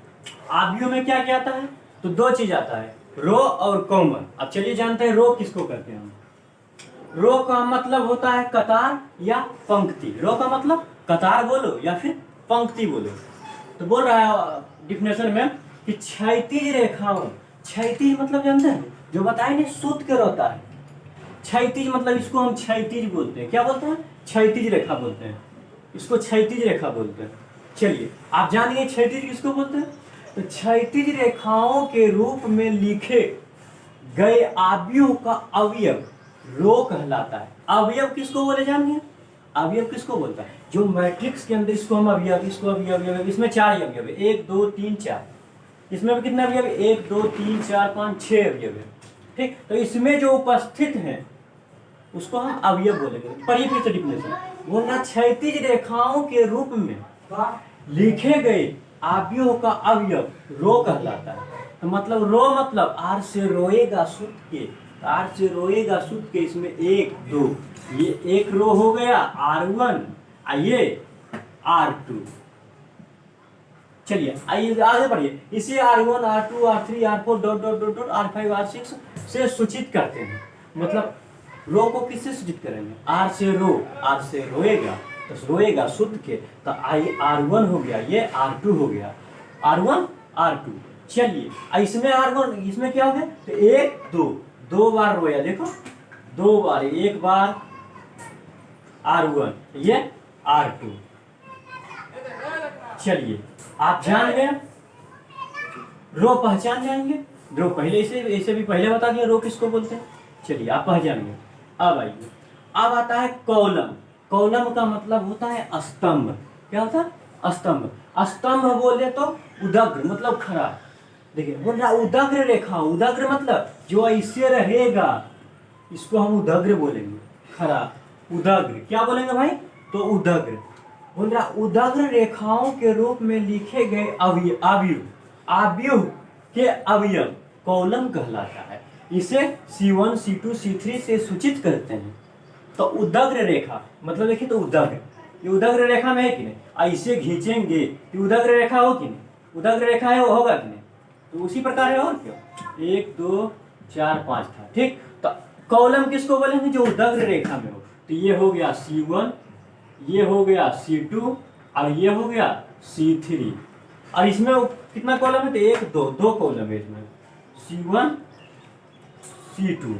आव्यूह में क्या क्या आता है, तो 2 चीज आता है, रो और कॉमन। अब चलिए जानते हैं रो किसको कहते हैं हम। रो का मतलब होता है कतार या पंक्ति। रो का मतलब कतार बोलो या फिर पंक्ति बोलो। तो बोल रहा है डिफिनेशन में कि क्षैतिज रेखाओं, क्षैतिज मतलब जानते हैं जो बताए नहीं सूत के रहता है, क्षैतिज मतलब इसको हम क्षैतिज बोलते हैं। क्या बोलते हैं? क्षैतिज रेखा बोलते हैं, इसको क्षैतिज रेखा बोलते हैं। चलिए आप जानिए क्षैतिज किसको बोलते हैं। तो क्षैतिज रेखाओं के रूप में लिखे गए आव्यूह का अवयव रो कहलाता है। अवयव किसको बोले जानिए? अवयव किसको बोलता है? जो मैट्रिक्स के अंदर इसको हम अवयव, इसको अवयव, इसमें 4 अवयव है, 1 2 3 4, इसमें भी कितने अवयव है? 1 2 3 4 5 6 अवयव है। ठीक, तो इसमें जो उपस्थित है उसको हम अवयव बोलेंगे। पढ़िए फिर से डिफिनेशन। बोलना क्षैतिज रेखाओं के रूप में लिखे गए आव्यूह का अवयव रो कहलाता है। तो मतलब रो मतलब आर से रोएगा सूत के, आर से रोएगा सूत के, इसमें 1 2, ये एक रो हो गया R1, ये R2। चलिए आइए आगे बढ़िए। इसे R1 R2 R3 R4 dot dot dot dot R5 R6 से सूचित करते हैं। मतलब रो को किससे सूचित करेंगे? आर से रो, आर से रोएगा, तो रोएगा सूत के, तो R1 हो गया, ये R2 हो गया, R1 R2। चलिए इसमें R1, इसमें क्या हो गया? तो 1 2, 2 बार रोया, देखो 2 बार, 1 बार R1, ये R2। चलिए आप जान गए, रो पहचान जाएंगे। रो पहले इसे भी पहले बता दिया रो किसको बोलते हैं। चलिए आप पहचान गए। अब आइए, अब आता है कॉलम। कॉलम का मतलब होता है स्तंभ। क्या होता है? स्तंभ। स्तंभ बोले तो उदग्र मतलब खड़ा। देखिए बोल रहा उदग्र रेखा, उदग्र मतलब जो ऐसे रहेगा इसको हम उदग्र बोलेंगे, खरा उदग्र। क्या बोलेंगे भाई? तो उदग्र। बोल रहा उदग्र रेखाओं के रूप में लिखे गए आव्यूह के अवयव कॉलम कहलाता है। इसे C1 C2 C3 से सूचित करते हैं। तो उदग्र रेखा मतलब देखिए, तो उदग्र, ये उदग्र रेखा में है कि नहीं? ऐसे खींचेंगे कि उदग्र रेखा हो कि नहीं? उदग्र रेखा है, वो होगा कि नहीं? तो उसी प्रकार है। और क्या? 1 2 4 5 था। ठीक, तो कॉलम किसको बोलेंगे? जो उदग्र रेखा में हो। तो ये हो गया C1, ये हो गया C2 और ये हो गया C3। और इसमें कितना कॉलम है? तो 1 2, 2 कॉलम है इसमें, C1 C2।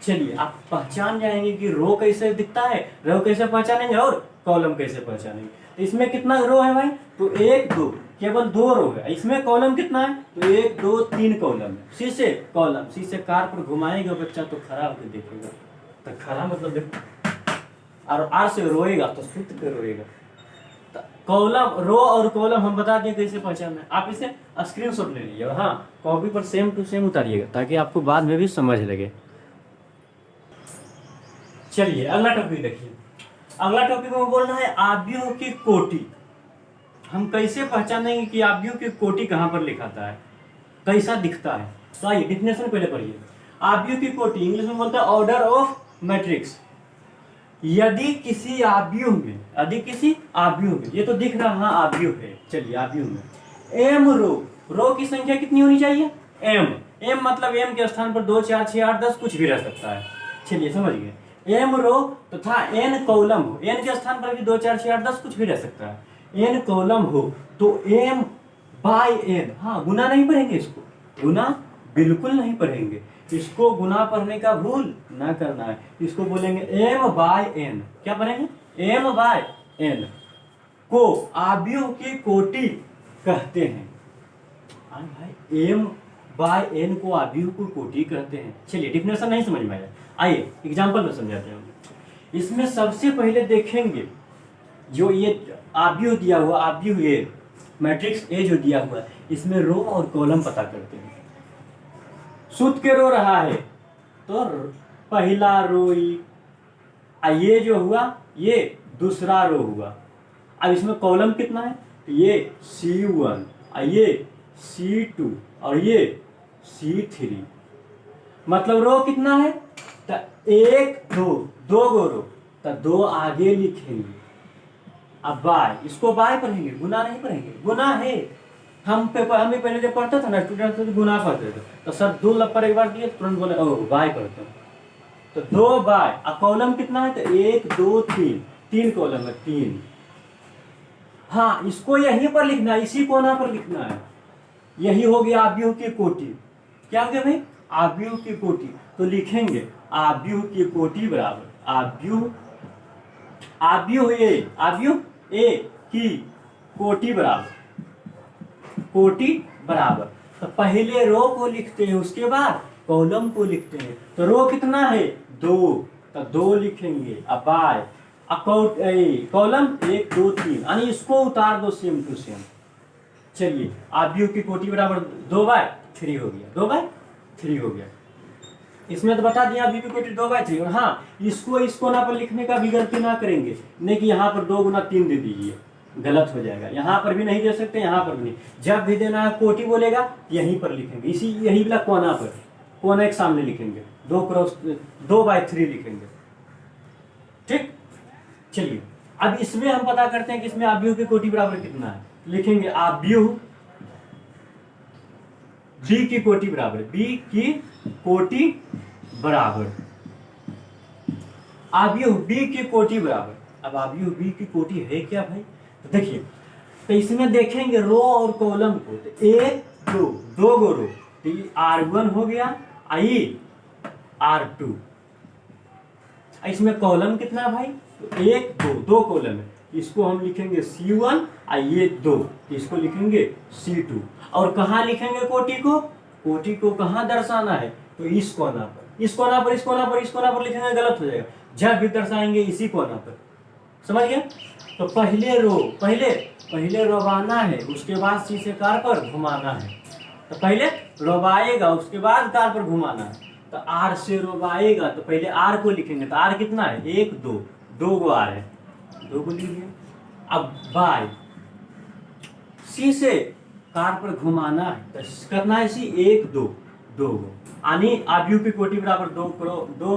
चलिए आप पहचान जाएंगे कि रो कैसे दिखता है, रो कैसे पहचानेंगे और कॉलम कैसे पहचानेंगे। तो इसमें कितना रो है भाई? तो 1 2, केवल 2 रो है। इसमें कॉलम कितना है? तो 1 2 3 कॉलम है। सी से कॉलम, सी से कार पर घुमाएगा बच्चा तो खड़ा होकर देखेगा, तो खड़ा मतलब देखो, और आर से रोएगा तो सूत के रोएगा। तो कॉलम, रो और कॉलम हम बता दें कैसे पहचानना है। आप इसे स्क्रीनशॉट ले लीजिए, हाँ कॉपी पर सेम टू सेम उतारिएगा ताकि आपको बाद में भी समझ लगे। चलिए अगला टॉपिक देखिए। अगला टॉपिक में बोल रहा है आव्यूह की कोटि। हम कैसे पहचानेंगे कि आव्यूह की कोटि कहाँ पर लिखाता है, कैसा दिखता है। तो आइए डिफिनेशन पहले पढ़िए। आव्यूह की कोटि इंग्लिश में बोलता है ऑर्डर ऑफ मैट्रिक्स। यदि किसी आव्यूह में, ये तो दिख रहा आव्यूह है, चलिए आव्यूह में एम रो की संख्या कितनी होनी चाहिए, एम मतलब एम के स्थान पर 2 4 6 8 10 कुछ भी रह सकता है। चलिए समझ गए। एम रो तथा एन कॉलम हो, एन के स्थान पर भी 2 4 6 8 10 कुछ भी रह सकता है। एन कॉलम हो तो एम बाय एन, हाँ गुना नहीं पढ़ेंगे, इसको गुना बिल्कुल नहीं पढ़ेंगे, इसको गुना पढ़ने का भूल ना करना है। इसको बोलेंगे एम बाय एन। क्या पढ़ेंगे, एम बाय एन को आव्यूह की कोटि कहते हैं। भाई एम बाय एन को आव्यूह की कोटि कहते हैं। चलिए डिफिनेशन नहीं समझ में आया, आइए एग्जांपल में समझाते हैं। इसमें सबसे पहले देखेंगे जो ये आव्यूह दिया हुआ, आव्यूह ए मैट्रिक्स ए जो दिया हुआ है, इसमें रो और कॉलम पता करते हैं। सूत्र के रो रहा है तो पहला रो, ये जो हुआ ये दूसरा रो हुआ। अब इसमें कॉलम कितना है, ये C1 ये C2 और ये C3, मतलब रो कितना है, तो 1 2 2 गो रो, तो 2 आगे लिखेंगे। अब बाय, इसको बाय पढ़ेंगे, गुना नहीं पढ़ेंगे, गुना है। हम पहले जब पढ़ते थे ना स्टूडेंट, तो गुना पढ़ते थे, तो सर 2 लफ्पर एक बार दिए तुरंत बोले ओ बाय पढ़ते हैं, तो 2 बाय। अब कॉलम कितना है, तो 1 2 3 कॉलम है, 3। हाँ इसको यहीं पर लिखना है, इसी कोना पर लिखना है। यही हो गया आव्यूह की कोटि। क्या हो गया भाई, आव्यूह की कोटि। तो लिखेंगे आव्यूह की कोटि बराबर आव्यूह ए की कोटि बराबर, तो पहले रो को लिखते हैं, उसके बाद कॉलम को लिखते हैं। तो रो कितना है 2, तो 2 लिखेंगे। अब बाय कॉलम 1 2 3, यानी इसको उतार दो सेम टू सेम। चलिए आव्यूह की कोटि बराबर 2/3 हो गया, 2/3 हो गया। इसमें तो बता दिया आव्यूह की कोटि 2/3। और हाँ इसको इस कोना पर लिखने का भी गलती ना करेंगे, नहीं कि यहाँ पर 2 गुना 3 दे दीजिए, गलत हो जाएगा। यहाँ पर भी नहीं दे सकते, यहाँ पर भी नहीं। जब भी देना है कोटि बोलेगा यहीं पर लिखेंगे, यही वाला कोना पर, कोना एक सामने लिखेंगे, 2/3 लिखेंगे। ठीक, चलिए अब इसमें हम पता करते हैं कि इसमें आव्यूह की कोटि बराबर कितना है। लिखेंगे आव्यूह बी की कोटि बराबर, आव्यूह बी की कोटि बराबर। अब आव्यूह बी की कोटि है क्या भाई, तो देखिए, तो इसमें देखेंगे रो और कॉलम को, तो 1 2 गो रो, तो ये R1 हो गया, R2। इसमें कॉलम कितना भाई, तो 1 2 कॉलम है, इसको हम लिखेंगे C1 ये 2, इसको लिखेंगे C2। और कहाँ लिखेंगे कोटि को कहाँ दर्शाना है, तो इस कोना पर लिखेंगे, गलत हो जाएगा। जब भी दर्शाएंगे इसी कोना पर, समझ गए। तो पहले रोबाना है, उसके बाद सी से कार पर घुमाना है। तो पहले रोबाएगा, उसके बाद कार पर घुमाना है। तो R से रोबाएगा, तो पहले R को लिखेंगे, तो R कितना है 1 2 गो R है, 2 को लिख दिया। अब बाय सी से कार पर घुमाना है, तो करना है सी 1 2 गो, यानी आव्यूह की कोटि बराबर 2/2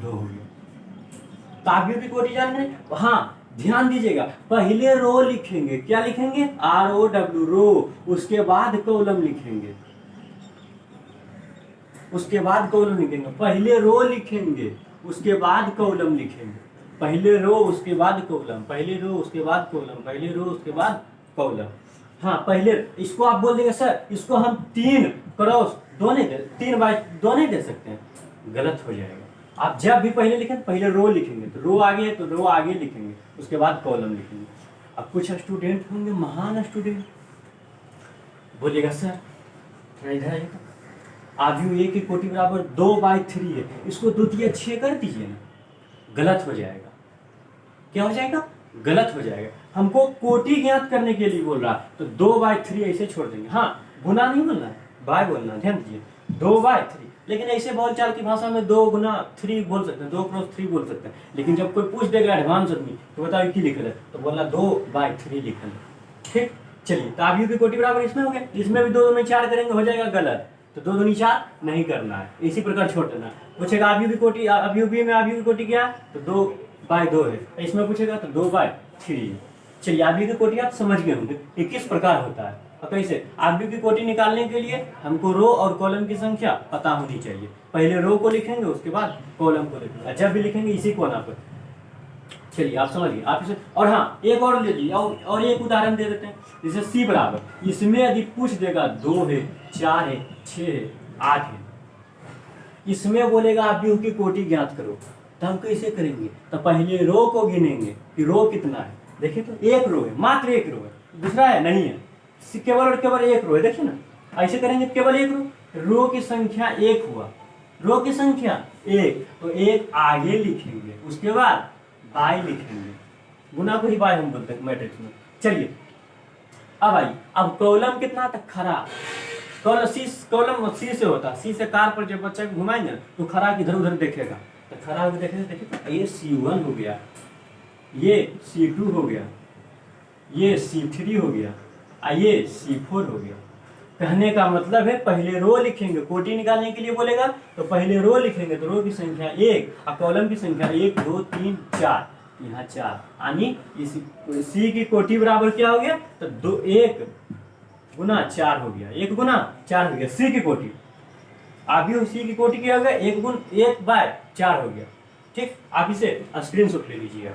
हो गया। तो आव्यूह की कोटि जान रहे, हाँ ध्यान दीजिएगा, पहले रो लिखेंगे, क्या लिखेंगे ROW रो, उसके बाद कॉलम लिखेंगे, पहले रो लिखेंगे, उसके बाद कॉलम लिखेंगे, पहले रो उसके बाद कॉलम। हाँ पहले इसको आप बोल देंगे सर इसको हम 3 क्रॉस 2 नहीं दे सकते हैं, गलत हो जाएगा। आप जब भी पहले लिखें, पहले रो लिखेंगे, तो रो आगे लिखेंगे, उसके बाद कॉलम लिखेंगे। अब कुछ स्टूडेंट होंगे, महान स्टूडेंट, बोलिएगा सर थोड़ा इधर आइएगा, आव्यूह ए की कोटि बराबर 2/3 है, इसको 2 × 6 कर दीजिए ना, गलत हो जाएगा। क्या हो जाएगा, गलत हो जाएगा। हमको कोटि ज्ञात करने के लिए बोल रहा, तो 2/3 ऐसे छोड़ देंगे। हाँ गुना नहीं बोलना है, बाय बोलना, ध्यान दीजिए, 2/3 लेकिन ऐसे बोलचाल की भाषा में 2 गुना 3 बोल सकते हैं, 2 क्रॉस 3 बोल सकते हैं। लेकिन जब कोई पूछ देगा एडवांस आदमी तो बताओ की लिखल है, तो बोलना 2/3 लिखल है। ठीक, चलिए तो आबियो की कोटि बराबर इसमें हो गया, इसमें भी 2 दूनी 4 करेंगे हो जाएगा गलत, तो 2 दूनी 4 नहीं करना है, इसी प्रकार छोड़ देना। पूछेगा आबियो की कोटि, आबियो बी में आबियो की कोटि क्या है, तो 2/2 है, इसमें पूछेगा तो 2/3। चलिए आबियो की कोटि आप समझ गए होंगे ये किस प्रकार होता है। और कैसे आबियो की कोटि निकालने के लिए हमको रो और कॉलम की संख्या पता होनी चाहिए। पहले रो को लिखेंगे उसके बाद कॉलम को लिखेंगे, जब भी लिखेंगे इसी कोना पर। चलिए आप समझिए आप इसे, और हाँ एक और ले लीजिए और एक उदाहरण दे देते हैं। जैसे सी बराबर, इसमें यदि पूछ देगा 2 है 4 है 6 है 8 है, इसमें बोलेगा आबियो की कोटि ज्ञात करो, तो हम कैसे करेंगे, तो पहले रो को गिनेंगे कि रो कितना है। देखिए तो एक रो है, मात्र एक रो है, दूसरा है नहीं है, केवल और केवल एक रो है। देखिए ना ऐसे करेंगे केवल एक रो की संख्या 1 हुआ, रो की संख्या 1, तो 1 आगे लिखेंगे, उसके बाद बाई लिखेंगे, गुना को ही बाई हम बोलते हैं मैट्रिक्स में। चलिए अब आई, अब कॉलम कितना तक खरा, कॉलम सी से होता है, सी से कार पर जब बच्चा घुमाएंगे तो खरा इधर उधर देखेगा, तो खरा देखेगा, देखिए ये C1 हो गया, ये C2 हो गया, ये C3 हो गया, ये C4 हो गया। कहने का मतलब है पहले रो लिखेंगे, कोटि निकालने के लिए बोलेगा तो पहले रो लिखेंगे, तो रो की संख्या 1 और कॉलम की संख्या 1 2 3 4, यहाँ 4, यानी सी की कोटि बराबर क्या हो गया, तो 1 गुना 4 हो गया, 1 गुना 4 हो गया सी की कोटि। अभी सी की कोटि क्या हो गया, 1/4 हो गया। ठीक, आप इसे स्क्रीनशॉट ले लीजिएगा।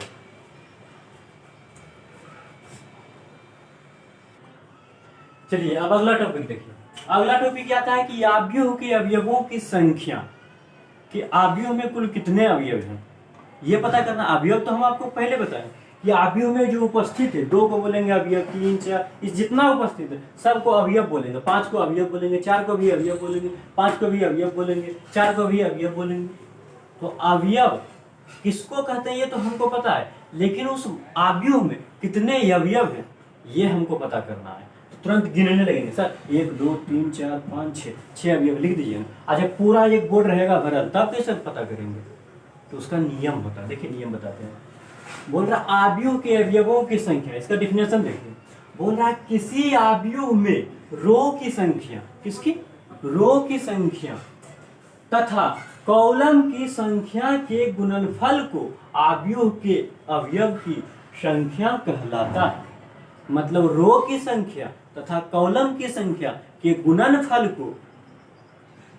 चलिए अब अगला टॉपिक देखिए। अगला टॉपिक क्या आता है कि आव्यूह के अवयवों की संख्या, कि आव्यूह में कुल कितने अवयव हैं ये पता करना। अवयव तो हम आपको पहले बताएं कि आव्यूह में जो उपस्थित है, 2 को बोलेंगे अवयव, 3 4 इस जितना उपस्थित है सबको अवयव बोलेंगे। 5 को अवयव बोलेंगे, 4 को भी अवयव बोलेंगे, 5 को भी अवयव बोलेंगे, 4 को भी अवयव बोलेंगे। तो अवयव किसको कहते हैं ये तो हमको पता है, लेकिन उस आव्यूह में कितने अवयव है ये हमको पता करना है। तुरंत गिनने लगेंगे सर 1 2 3 4 5 6 अवयव लिख दीजिए। अच्छा पूरा एक बोर्ड रहेगा भरल तब कैसे पता करेंगे, तो उसका नियम होता है। देखिए नियम बताते हैं। बोल रहा आव्यूह के अवयवों की संख्या, इसका डिफिनेशन देखिए। बोल रहा किसी आव्यूह में रो की संख्या, किसकी, रो की संख्या तथा कॉलम की संख्या के गुणनफल को आव्यूह के अवयव की संख्या कहलाता है। मतलब रो की संख्या तथा कॉलम की संख्या के गुणनफल को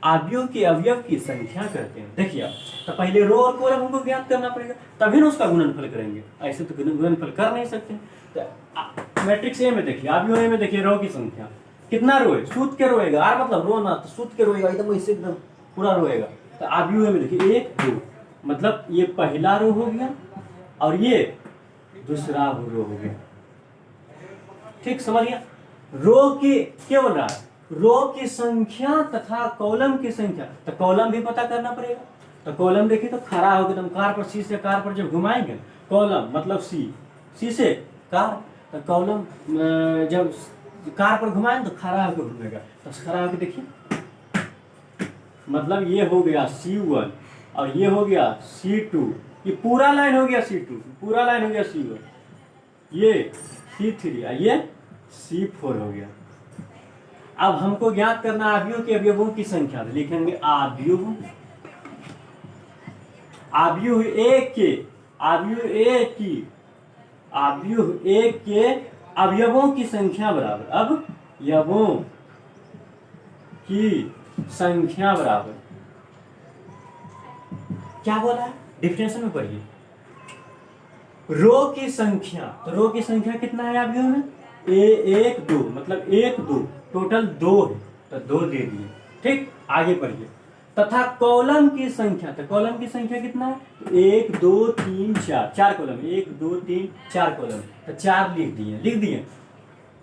आव्यूह के अवयव की संख्या कहते हैं। देखिए आप, तो पहले रो और कॉलम हमको ज्ञात करना पड़ेगा तभी ना उसका गुणनफल करेंगे, ऐसे तो गुणनफल कर नहीं सकते। तो मैट्रिक्स ए में देखिए, आव्यूह ए में देखिए रो की संख्या कितना रो है, सूत के रोएगा, आर मतलब रो ना, तो सूत के रोएगा एकदम ऐसे एकदम पूरा रोएगा। तो आव्यूह में देखिए 1 2, मतलब ये पहला रो हो गया और ये दूसरा रो हो गया। ठीक समझ गया। रो की क्या बोल रहा है, रो की संख्या तथा कॉलम की संख्या, तो कॉलम भी पता करना पड़ेगा। तो कॉलम देखिए तो खड़ा हो गया, कार पर सी से कार पर जब घुमाएंगे कॉलम मतलब सी से कार, तो कॉलम जब कार पर घुमाएंगे तो खड़ा होकर घूमेगा। तो खड़ा होकर देखिए मतलब ये हो गया C1 और ये हो गया C2, ये पूरा लाइन हो गया C2, पूरा लाइन हो गया C1, ये C3 और ये C4 हो गया। अब हमको ज्ञात करना आव्यूह के अवयवों की संख्या, लिखेंगे आव्यूह एक के अवयवों की संख्या बराबर, अब अवयवों की संख्या बराबर क्या बोला है, डिफिनेशन में पढ़िए। रो की संख्या, तो रो की संख्या कितना है अवयव में, 1 2, मतलब 1 2 टोटल 2 है, तो 2 दे दिए। ठीक, आगे पढ़िए। तथा कॉलम की संख्या, तो कॉलम की संख्या कितना है, 1 2 3 4, 4 कॉलम, 1 2 3 4 कॉलम, तो 4 लिख दिए।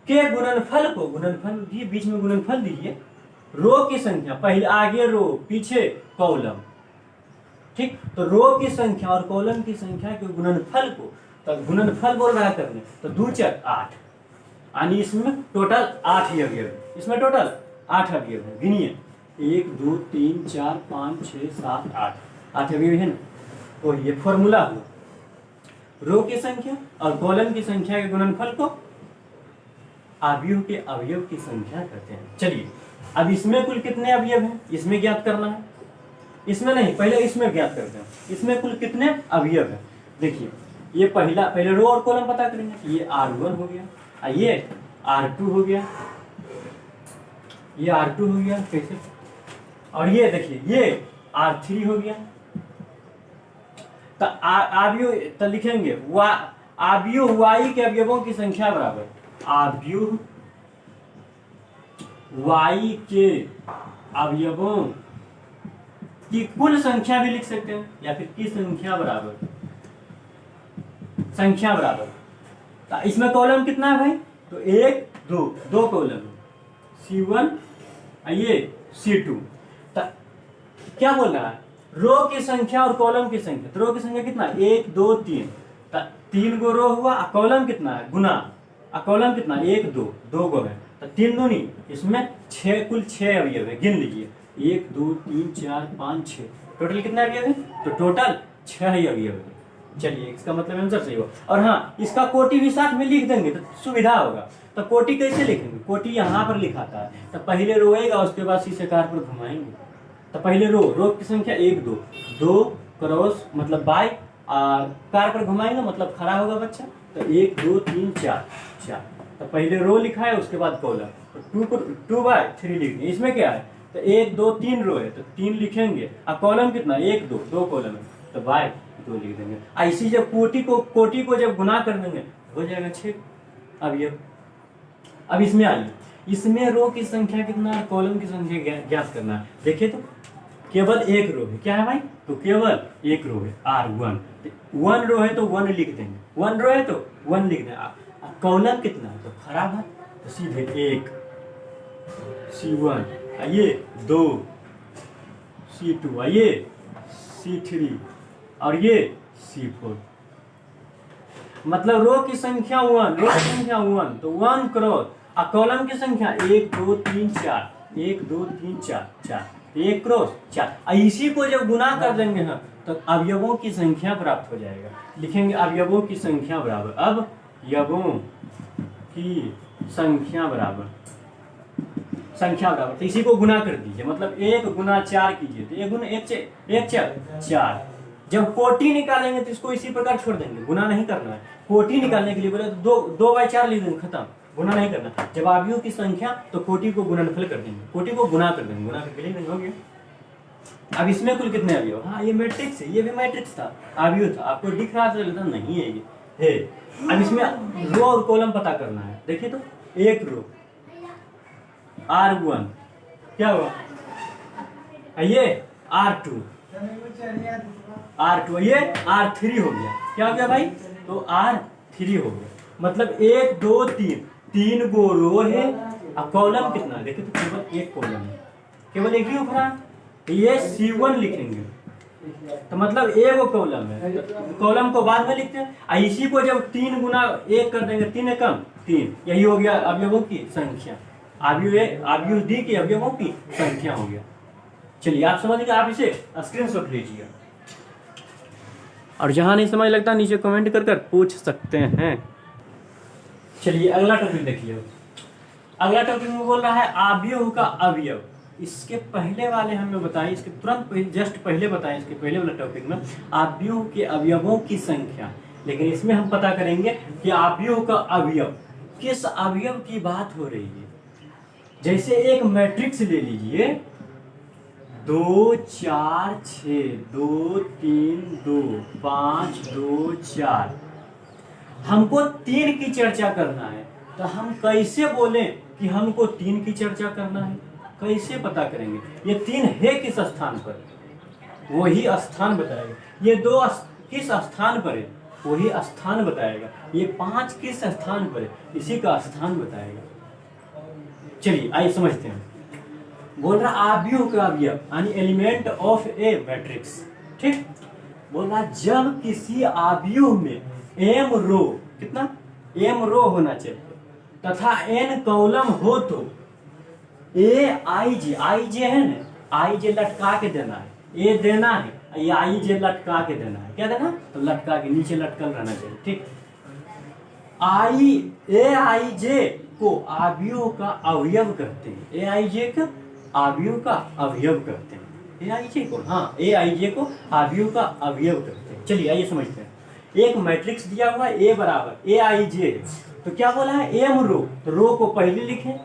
के गुणनफल को, गुणनफल दिए, बीच में गुणनफल दीजिए। रो की संख्या, पहले आगे रो पीछे कॉलम। ठीक, तो रो की संख्या और कॉलम की संख्या के गुणनफल को, तो गुणनफल बोल रहा करने, तो 2 4 8, यानी इसमें टोटल 8 ही अवयव, इसमें टोटल 8 अवयव है। गिनिए 1 2 3 4 5 6 7 8 अवयव है ना। तो ये फॉर्मूला हुआ, रो की संख्या और कॉलम की संख्या के गुणनफल को अवयव के अवयव की संख्या कहते हैं। चलिए अब इसमें कुल कितने अवयव हैं इसमें ज्ञात करना है। इसमें नहीं, पहले इसमें ज्ञात करते हैं इसमें कुल कितने अवयव हैं। देखिए ये पहले रो और कॉलम पता करेंगे। ये R1 हो गया, ये R2 हो गया, ये R2 हो गया कैसे, और ये देखिए ये R3 हो गया। तो अवयव तो लिखेंगे अवयव y के अवयवों की संख्या बराबर अवयव y के अवयवों की कुल संख्या भी लिख सकते हैं, या फिर की संख्या बराबर तो इसमें कॉलम कितना है भाई, तो 1 2 दो कॉलम C1 ये C2। तो क्या बोल रहा है, रो की संख्या और कॉलम की संख्या। तो रो की संख्या कितना 1 2 3, तो 3 गो रो हुआ, कॉलम कितना है गुना, कॉलम कितना 1 2 दो गो है, तो 3 दूनी इसमें 6 कुल 6 अवयव है। गिन लीजिए 1 2 3 4 5 6, टोटल कितना अवयव है, तो टोटल 6 ही अवयव है। चलिए इसका मतलब आंसर सही हो। और हाँ इसका कोटि भी साथ में लिख देंगे तो सुविधा होगा। तो कोटि कैसे लिखेंगे, कोटि यहाँ पर लिखाता है, तो पहले रोएगा उसके बाद शीशे कार पर घुमाएंगे। तो पहले रो की संख्या 1 2 2 क्रॉस मतलब बाय, और कार पर घुमाएंगे मतलब खड़ा होगा बच्चा, तो 1 2 3 4 4। तो पहले रो लिखा है उसके बाद कॉलम, तो 2/3 लिखेंगे। इसमें क्या है, तो 1 2 3 रो है तो 3 लिखेंगे, और कॉलम कितना 1 2 दो कॉलम है, तो बाय 2 लिख देंगे। ऐसी जब कोटि को जब गुना कर देंगे हो जाएगा 6 अवयव। अब इसमें आइए, इसमें रो की संख्या कितना है, कॉलम की संख्या ज्ञात करना है। देखिए तो केवल एक रो है, क्या है भाई, तो केवल एक रो है R1। 1 रो है तो 1 लिख देंगे, 1 रो है तो 1 लिख देंगे। कॉलम कितना है, तो खराब है तो सीधे 1 C1, ये 2 C2, ये C3 और ये C4। मतलब रो की संख्या 1 तो 1 क्रॉस, और कॉलम की संख्या 1 2 3 4 1 2 3 4 4 1 क्रॉस 4। इसी को जब गुना कर देंगे हम तो अवयवों की संख्या प्राप्त हो जाएगा। लिखेंगे अवयवों की संख्या बराबर, अब अवयवों की संख्या बराबर तो इसी को गुना कर दीजिए, मतलब 1 गुना 4 कीजिए, तो 1 गुना 1 4। जब कोटि निकालेंगे तो इसको इसी प्रकार छोड़ देंगे, गुना नहीं करना है। कोटि निकालने के लिए बोले तो 2/4 लिख देंगे, खत्म, गुना नहीं करना। जब अवयवों की संख्या तो कोटि को गुणनफल कर देंगे, कोटि को गुना कर देंगे, गुना करके लिख देंगे, हो गया। अब इसमें कुल कितने अवयव, हाँ ये मैट्रिक्स है, ये भी मैट्रिक्स था, अवयव था, आपको दिख रहा था नहीं है ये है। अब इसमें रो और कॉलम पता करना है। देखिए तो एक रो R1 क्या हुआ, ये R2 ये R3 हो गया। क्या हो गया भाई, तो R3 हो गया। मतलब 1 2 3 गो रो है, अब कॉलम कितना है, देखिए तो केवल एक कॉलम है, केवल एक ही उभरा, ये C1 लिखेंगे, तो मतलब एक कॉलम है, कॉलम को बाद में लिखते हैं। इसी को जब 3 गुना 1 कर देंगे, 3 एकम 3, यही हो गया अवयवों की संख्या, अवयव डी के अवयवों की संख्या हो गया। चलिए आप समझ गए, आप इसे स्क्रीनशॉट लीजिए, और जहां नहीं समझ लगता नीचे कमेंट कर पूछ सकते हैं। चलिए अगला टॉपिक देखिए। अगला टॉपिक में बोल रहा है अवयव का अवयव। इसके पहले वाले हमें बताइए, इसके तुरंत जस्ट पहले बताएं, इसके पहले वाले टॉपिक में अवयव के अवयवों की संख्या, लेकिन इसमें हम पता करेंगे कि अवयव का अवयव किस अवयव की बात हो रही है। जैसे एक मैट्रिक्स ले लीजिए, 2 4 6 2 3 2 5 2 4। हमको 3 की चर्चा करना है, तो हम कैसे बोलें कि हमको 3 की चर्चा करना है, कैसे पता करेंगे। ये 3 है किस स्थान पर, वही स्थान बताएगा। ये 2 किस स्थान पर है, वही स्थान बताएगा। ये 5 किस स्थान पर है, इसी का स्थान बताएगा। चलिए आइए समझते हैं। बोल रहा अवयव का अवयव यानी एलिमेंट ऑफ ए मैट्रिक्स, ठीक। बोल रहा जब किसी अवयव में m रो, कितना m रो होना चाहिए तथा n कॉलम हो तो ai j है ना, आई जे लटका के देना है, ए देना है, ये आई जे लटका के देना है, क्या देना? तो लटका के नीचे लटकल रहना चाहिए, ठीक। आई ए आई जे को आवियों का अवयव कहते हैं, ए आई जे का आवियों का अवयव कहते हैं, ए आई जे को, हाँ ए आई जे को आवियों का अवयव कहते हैं। चलिए आइए समझते हैं। एक मैट्रिक्स दिया हुआ है ए बराबर ए आई जे, तो क्या बोला है? एम रो, तो रो को पहले लिखे,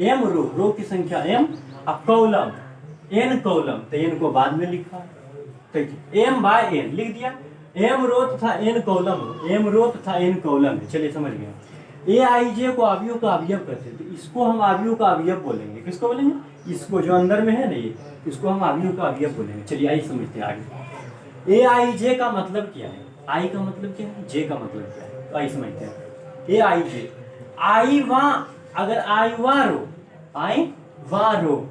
एम रो की संख्या एम, अब कॉलम एन कॉलम, तो एन को बाद में लिखा, तो एम बाय एन लिख दिया। एम रो तथा एन कॉलम, एम रो तथा एन कॉलम है। चलिए समझ गए। ए आई जे को अवयव का अवयव कहते हैं, तो इसको हम अवयव का अवयव बोलेंगे। किसको बोलेंगे? इसको जो अंदर में है ना ये, इसको हम अवयव का अवयव बोलेंगे। चलिए आइए समझते हैं आगे। ए आई जे का मतलब क्या है? आई का मतलब क्या है? जे का मतलब क्या है? तो आइए समझते हैं। ए आई जे, आई वा, अगर आई वा रो, आई वा रो,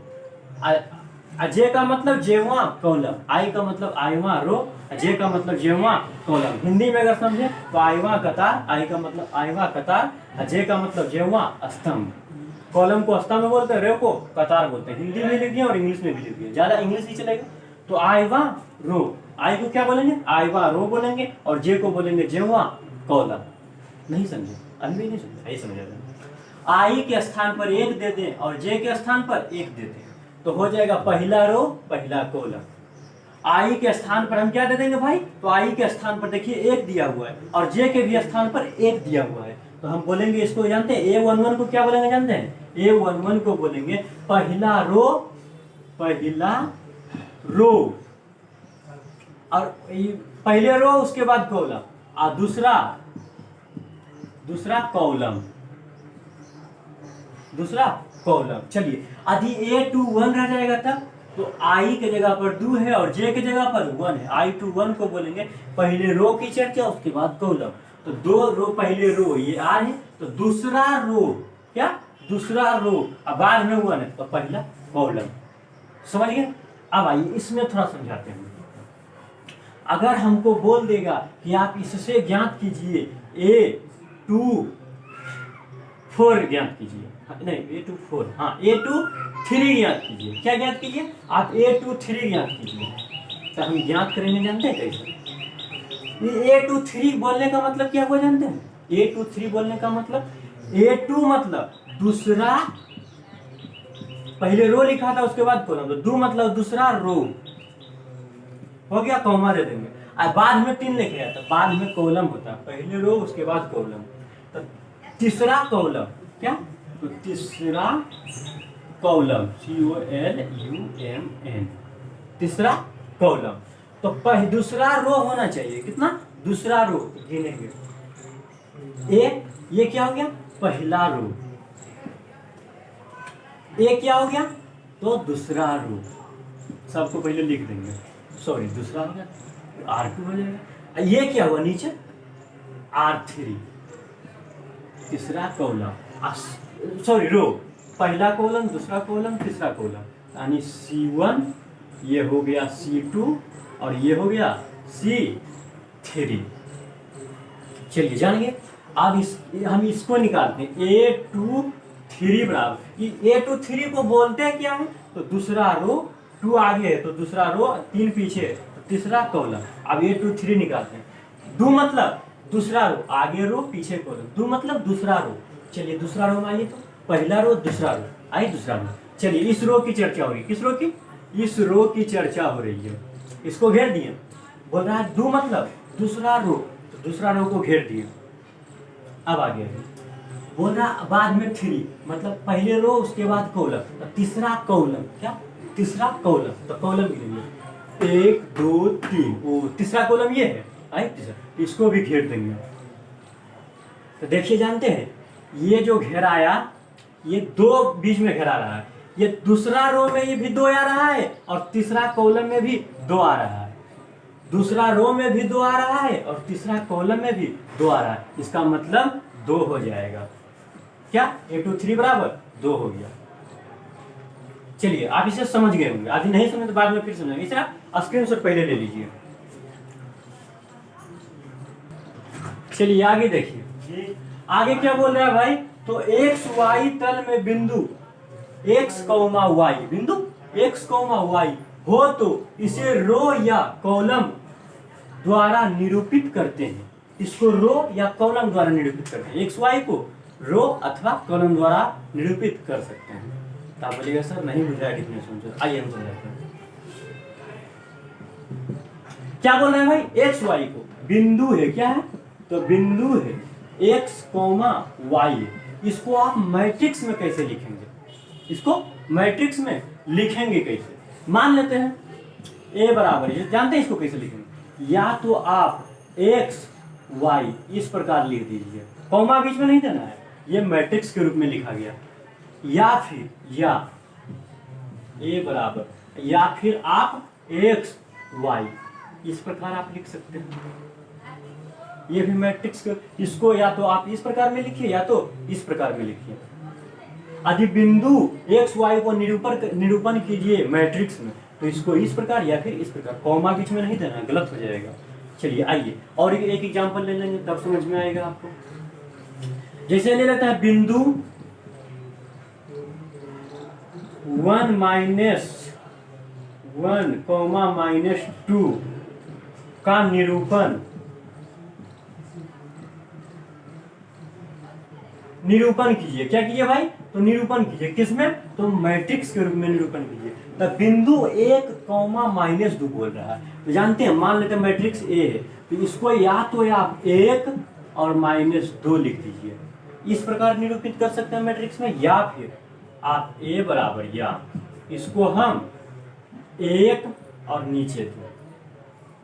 जे का मतलब जेवा कॉलम, आई का मतलब आईवा रो, जे का मतलब जेवा कॉलम। हिंदी में अगर समझे तो आईवा कतार, आई का मतलब आईवा कतार, जे का मतलब जेवा स्तंभ। कॉलम को स्तंभ बोलते हैं, रो को कतार बोलते हैं। हिंदी में लिख दिया और इंग्लिश में भी लिख दिया, ज्यादा इंग्लिश ही चलेगा। तो आईवा रो, आई को क्या बोलेंगे? आईवा रो बोलेंगे, और जे को बोलेंगे जेवा कॉलम। नहीं समझे? अभी भी नहीं समझे? आइए समझ जाते हैं। आई के स्थान पर एक दे दें और जे के स्थान पर एक दे दें, तो हो जाएगा पहला रो पहला कॉलम। आई के स्थान पर हम क्या दे देंगे भाई? तो आई के स्थान पर देखिए एक दिया हुआ है, और जे के भी स्थान पर एक दिया हुआ है, तो हम बोलेंगे इसको, जानते हैं A11 को क्या बोलेंगे? जानते हैं? A11 को बोलेंगे पहला रो और पहले रो उसके बाद कॉलम, और दूसरा कॉलम। चलिए यदि A21 रह जाएगा तब, तो आई के जगह पर 2 है और जे के जगह पर 1 है। I21 को बोलेंगे पहले रो की चर्चा उसके बाद कॉलम। तो 2 रो, पहले रो ये आर है, तो दूसरा रो क्या? दूसरा रो, अब बाद में 1 है तो पहला कॉलम। समझ गए? अब आइए इसमें थोड़ा समझाते हैं। अगर हमको बोल देगा कि आप इससे ज्ञात कीजिए A24 ज्ञात कीजिए, नहीं A24, हाँ A23 ज्ञात कीजिए। क्या ज्ञात कीजिए? आप A23 ज्ञात कीजिए। तो हम ज्ञात करेंगे, जानते हैं कैसे? ये A23 बोलने का मतलब क्या हुआ जानते हैं? A23 बोलने का मतलब, A2 मतलब दूसरा, पहले रो लिखा था उसके बाद कॉलम, तो 2 मतलब दूसरा रो हो गया, कॉमा दे देंगे। और बाद में 3 लिखेगा तो बाद में कॉलम होता है, पहले रो उसके बाद कॉलम, तो तीसरा कॉलम क्या? तो तीसरा कॉलम COLUMN, तीसरा कॉलम। तो दूसरा रो होना चाहिए, कितना? दूसरा रो गिनेंगे। ये क्या हो गया? पहला रो। ए क्या हो गया? तो दूसरा रो। सबको पहले लिख देंगे, सॉरी दूसरा हो गया, R2 हो जाएगा। ये क्या हुआ नीचे? R3, तीसरा कॉलम, सॉरी रो, पहला कॉलम, दूसरा कॉलम, तीसरा कॉलम, यानी C1, ये हो गया C2 और ये हो गया C3। चलिए जान गए। अब हम इसको निकालते हैं। A23 बराबर, A23 को बोलते हैं क्या है? तो दूसरा रो, 2 आगे है तो दूसरा रो, 3 पीछे है तो तीसरा कॉलम। अब A23 निकालते हैं। 2 मतलब दूसरा रो, आगे रो पीछे कॉलम, 2 मतलब दूसरा रो। चलिए दूसरा रो मानिए, तो पहला रो दूसरा रो, आई दूसरा रो। चलिए इस रो की चर्चा हो रही है, किस रो की? इस रो की चर्चा हो रही है। इसको घेर दिए, बोल रहा है 2 मतलब दूसरा रो, तो दूसरा रो को घेर दिए। अब आगे बोल रहा बाद में 3 मतलब पहले रो उसके बाद कॉलम, तो तीसरा कॉलम, क्या? तीसरा कॉलम, तो कॉलम गिनेंगे 1 2 3, वो तीसरा कॉलम ये है, आई तीसरा, इसको भी घेर देंगे। तो देखिए जानते हैं, ये जो घेराया, ये 2 बीच में घेरा रहा है, ये दूसरा रो में ये भी 2 आ रहा है और तीसरा कॉलम में भी 2 आ रहा है, दूसरा रो में भी 2 आ रहा है और तीसरा कॉलम में भी 2 आ रहा है। इसका मतलब 2 हो जाएगा, क्या? A23 बराबर 2 हो गया। चलिए आप इसे समझ गए होंगे, आदि नहीं समझे तो बाद में फिर समझेंगे। इसे आप स्क्रीनशॉट पहले ले लीजिए। चलिए आगे देखिए, आगे क्या बोल रहा है भाई? तो XY तल में बिंदु X, Y बिंदु एक्स कॉमा वाई हो तो इसे रो या कॉलम द्वारा निरूपित करते हैं। इसको रो या कॉलम द्वारा निरूपित करते हैं। एक्स वाई को रो अथवा कॉलम द्वारा निरूपित कर सकते हैं। तो आप बोलिएगा सर नहीं बुझाया डिफिनेशन। आइए हम समझाते हैं क्या बोल रहे हैं भाई। एक्स वाई को बिंदु है, क्या है तो बिंदु है एक्स कॉमा वाई। इसको आप मैट्रिक्स में कैसे लिखेंगे, इसको मैट्रिक्स में लिखेंगे कैसे। मान लेते हैं ए बराबर, ये जानते हैं इसको कैसे लिखेंगे। या तो आप एक्स वाई इस प्रकार लिख दीजिए, कॉमा बीच में नहीं देना है, ये मैट्रिक्स के रूप में लिखा गया। या फिर या ए बराबर, या फिर आप एक्स वाई इस प्रकार आप लिख सकते हैं। ये भी मैट्रिक्स के, इसको या तो आप इस प्रकार में लिखिए या तो इस प्रकार में लिखिए। अधिबिंदु एक्स वाई को निरूपण कीजिए मैट्रिक्स में, तो इसको इस प्रकार या फिर इस प्रकार, कॉमा बीच में नहीं देना, गलत हो जाएगा। चलिए आइए और एक एग्जांपल ले लेंगे तब समझ में आएगा आपको। जैसे ले लेते हैं बिंदु 1 -1, -2 का निरूपण कीजिए। क्या कीजिए भाई, तो निरूपण कीजिए। किसमें, तो मैट्रिक्स के रूप में निरूपण कीजिए। तो बिंदु 1, -2 बोल रहा है, तो जानते हैं, मान लेते हैं मैट्रिक्स ए है, तो इसको या तो आप 1 और -2 लिख दीजिए। इस प्रकार निरूपित कर सकते हैं मैट्रिक्स में। या फिर आप ए बराबर, या इसको हम 1 और नीचे 2,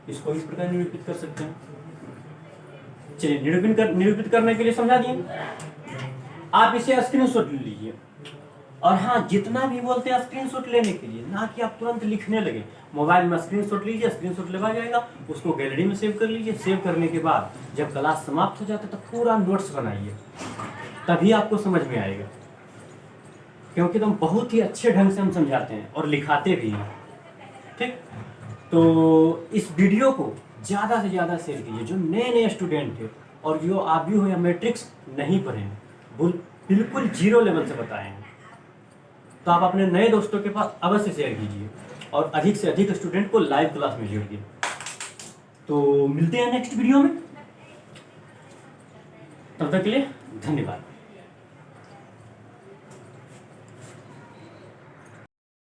इसको इस प्रकार निरूपित कर सकते हैं। चलिए निरूपित करने के लिए समझा दिए। आप इसे स्क्रीनशॉट ले लीजिए, और हाँ जितना भी बोलते हैं स्क्रीनशॉट लेने के लिए, ना कि आप तुरंत लिखने लगे। मोबाइल में स्क्रीनशॉट लीजिए, स्क्रीनशॉट लगा जाएगा, उसको गैलरी में सेव कर लीजिए। सेव करने के बाद जब क्लास समाप्त हो जाता है तो पूरा नोट्स बनाइए, तभी आपको समझ में आएगा। क्योंकि तुम बहुत ही अच्छे ढंग से हम समझाते हैं और लिखाते भी हैं, ठीक। तो इस वीडियो को ज़्यादा से ज़्यादा शेयर कीजिए। जो नए स्टूडेंट थे और जो आप भी हो या मैट्रिक्स नहीं पढ़े हैं, बिल्कुल 0 लेवल से बताएं, तो आप अपने नए दोस्तों के पास अवश्य शेयर कीजिए और अधिक से अधिक स्टूडेंट को लाइव क्लास में जोड़िए। तो मिलते हैं नेक्स्ट वीडियो में, तब तक के लिए धन्यवाद।